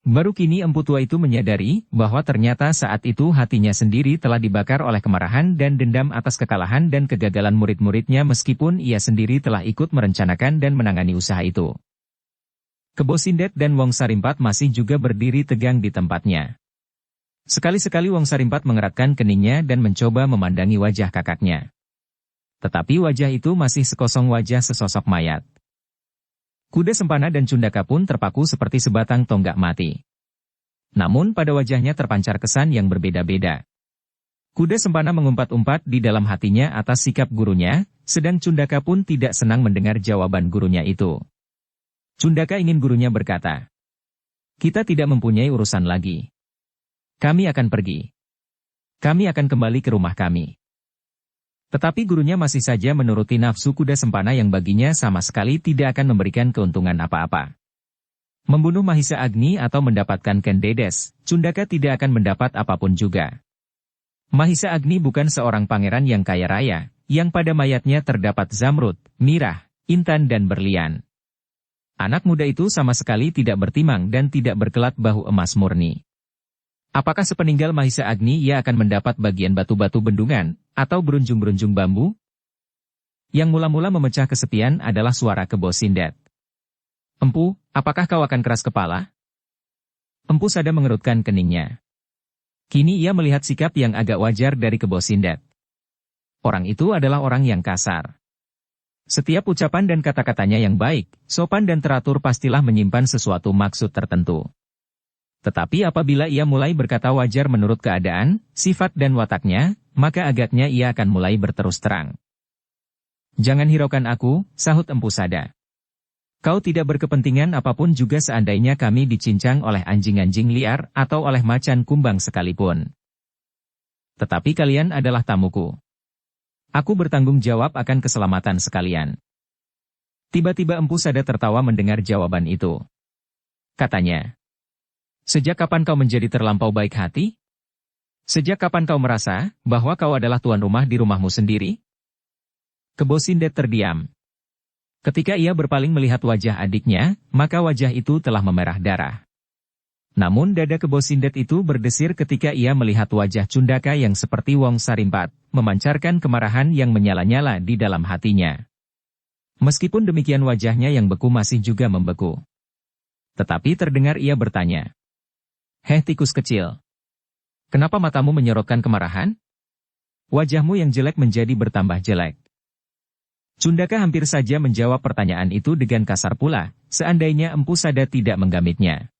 Baru kini Empu Tua itu menyadari bahwa ternyata saat itu hatinya sendiri telah dibakar oleh kemarahan dan dendam atas kekalahan dan kegagalan murid-muridnya meskipun ia sendiri telah ikut merencanakan dan menangani usaha itu. Kebo Sindet dan Wong Sarimpat masih juga berdiri tegang di tempatnya. Sekali-sekali Wong Sarimpat mengeratkan keningnya dan mencoba memandangi wajah kakaknya. Tetapi wajah itu masih sekosong wajah sesosok mayat. Kuda Sempana dan Cundaka pun terpaku seperti sebatang tonggak mati. Namun pada wajahnya terpancar kesan yang berbeda-beda. Kuda Sempana mengumpat-umpat di dalam hatinya atas sikap gurunya, sedang Cundaka pun tidak senang mendengar jawaban gurunya itu. Cundaka ingin gurunya berkata, "Kita tidak mempunyai urusan lagi. Kami akan pergi. Kami akan kembali ke rumah kami." Tetapi gurunya masih saja menuruti nafsu Kuda Sempana yang baginya sama sekali tidak akan memberikan keuntungan apa-apa. Membunuh Mahisa Agni atau mendapatkan Ken Dedes, Cundaka tidak akan mendapat apapun juga. Mahisa Agni bukan seorang pangeran yang kaya raya, yang pada mayatnya terdapat zamrud, mirah, intan dan berlian. Anak muda itu sama sekali tidak bertimang dan tidak berkelat bahu emas murni. Apakah sepeninggal Mahisa Agni ia akan mendapat bagian batu-batu bendungan, atau berunjung-berunjung bambu? Yang mula-mula memecah kesepian adalah suara Kebo Sindet. "Empu, apakah kau akan keras kepala?" Empu Sada mengerutkan keningnya. Kini ia melihat sikap yang agak wajar dari Kebo Sindet. Orang itu adalah orang yang kasar. Setiap ucapan dan kata-katanya yang baik, sopan dan teratur pastilah menyimpan sesuatu maksud tertentu. Tetapi apabila ia mulai berkata wajar menurut keadaan, sifat dan wataknya, maka agaknya ia akan mulai berterus terang. "Jangan hiraukan aku," sahut Empu Sada. "Kau tidak berkepentingan apapun juga seandainya kami dicincang oleh anjing-anjing liar atau oleh macan kumbang sekalipun. Tetapi kalian adalah tamuku. Aku bertanggung jawab akan keselamatan sekalian." Tiba-tiba Empu Sada tertawa mendengar jawaban itu. Katanya, "Sejak kapan kau menjadi terlampau baik hati? Sejak kapan kau merasa bahwa kau adalah tuan rumah di rumahmu sendiri?" Kebo Sindet terdiam. Ketika ia berpaling melihat wajah adiknya, maka wajah itu telah memerah darah. Namun dada Kebo Sindet itu berdesir ketika ia melihat wajah Cundaka yang seperti Wong Sarimpat, memancarkan kemarahan yang menyala-nyala di dalam hatinya. Meskipun demikian wajahnya yang beku masih juga membeku. Tetapi terdengar ia bertanya, "Heh tikus kecil, kenapa matamu menyorotkan kemarahan? Wajahmu yang jelek menjadi bertambah jelek." Cundaka hampir saja menjawab pertanyaan itu dengan kasar pula, seandainya Empu Sada tidak menggamitnya.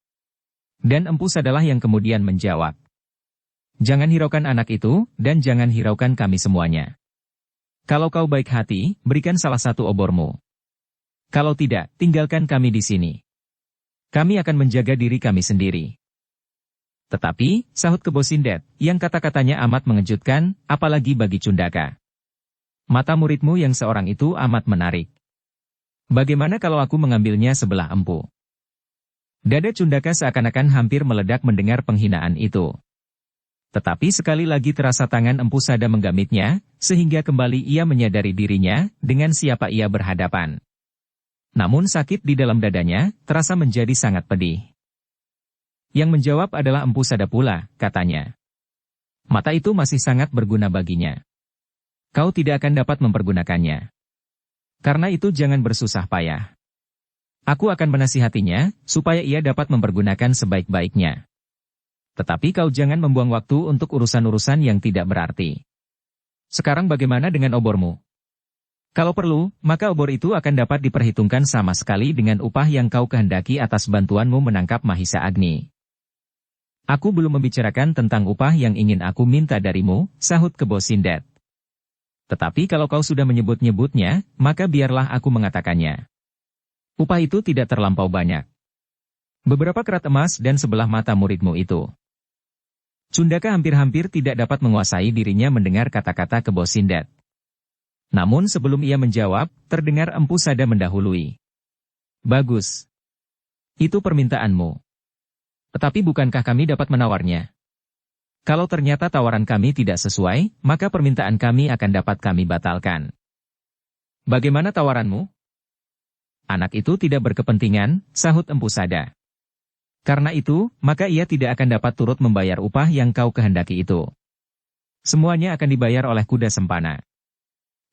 Dan Empu Sadalah yang kemudian menjawab, "Jangan hiraukan anak itu, dan jangan hiraukan kami semuanya. Kalau kau baik hati, berikan salah satu obormu. Kalau tidak, tinggalkan kami di sini. Kami akan menjaga diri kami sendiri." Tetapi, sahut Kebo Sindet, yang kata-katanya amat mengejutkan, apalagi bagi Cundaka. "Mata muridmu yang seorang itu amat menarik. Bagaimana kalau aku mengambilnya sebelah empu?" Dada Cundaka seakan-akan hampir meledak mendengar penghinaan itu. Tetapi sekali lagi terasa tangan Empu Sada menggamitnya, sehingga kembali ia menyadari dirinya, dengan siapa ia berhadapan. Namun sakit di dalam dadanya, terasa menjadi sangat pedih. Yang menjawab adalah Empu Sada pula, katanya. "Mata itu masih sangat berguna baginya. Kau tidak akan dapat mempergunakannya. Karena itu jangan bersusah payah. Aku akan menasihatinya, supaya ia dapat mempergunakan sebaik-baiknya. Tetapi kau jangan membuang waktu untuk urusan-urusan yang tidak berarti. Sekarang bagaimana dengan obormu? Kalau perlu, maka obor itu akan dapat diperhitungkan sama sekali dengan upah yang kau kehendaki atas bantuanmu menangkap Mahisa Agni." "Aku belum membicarakan tentang upah yang ingin aku minta darimu," sahut Kebo Sindet. "Tetapi kalau kau sudah menyebut-nyebutnya, maka biarlah aku mengatakannya. Upah itu tidak terlampau banyak. Beberapa kerat emas dan sebelah mata muridmu itu." Cundaka hampir-hampir tidak dapat menguasai dirinya mendengar kata-kata Kebo Sindet. Namun sebelum ia menjawab, terdengar Empu Sada mendahului. "Bagus. Itu permintaanmu. Tetapi bukankah kami dapat menawarnya? Kalau ternyata tawaran kami tidak sesuai, maka permintaan kami akan dapat kami batalkan. Bagaimana tawaranmu?" "Anak itu tidak berkepentingan," sahut Empu Sada. "Karena itu, maka ia tidak akan dapat turut membayar upah yang kau kehendaki itu. Semuanya akan dibayar oleh Kuda Sempana.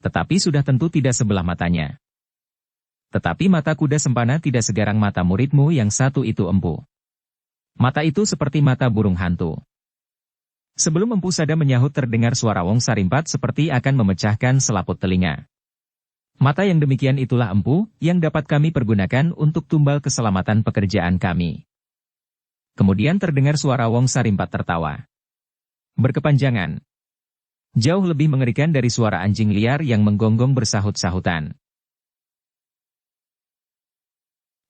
Tetapi sudah tentu tidak sebelah matanya. Tetapi mata Kuda Sempana tidak segarang mata muridmu yang satu itu Empu. Mata itu seperti mata burung hantu." Sebelum Empu Sada menyahut terdengar suara Wong Sarimpat seperti akan memecahkan selaput telinga. "Mata yang demikian itulah Empu, yang dapat kami pergunakan untuk tumbal keselamatan pekerjaan kami." Kemudian terdengar suara Wong Sarimpat tertawa. "Berkepanjangan. Jauh lebih mengerikan dari suara anjing liar yang menggonggong bersahut-sahutan.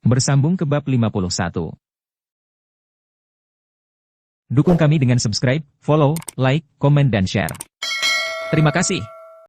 Bersambung ke bab 51. Dukung kami dengan subscribe, follow, like, komen dan share. Terima kasih.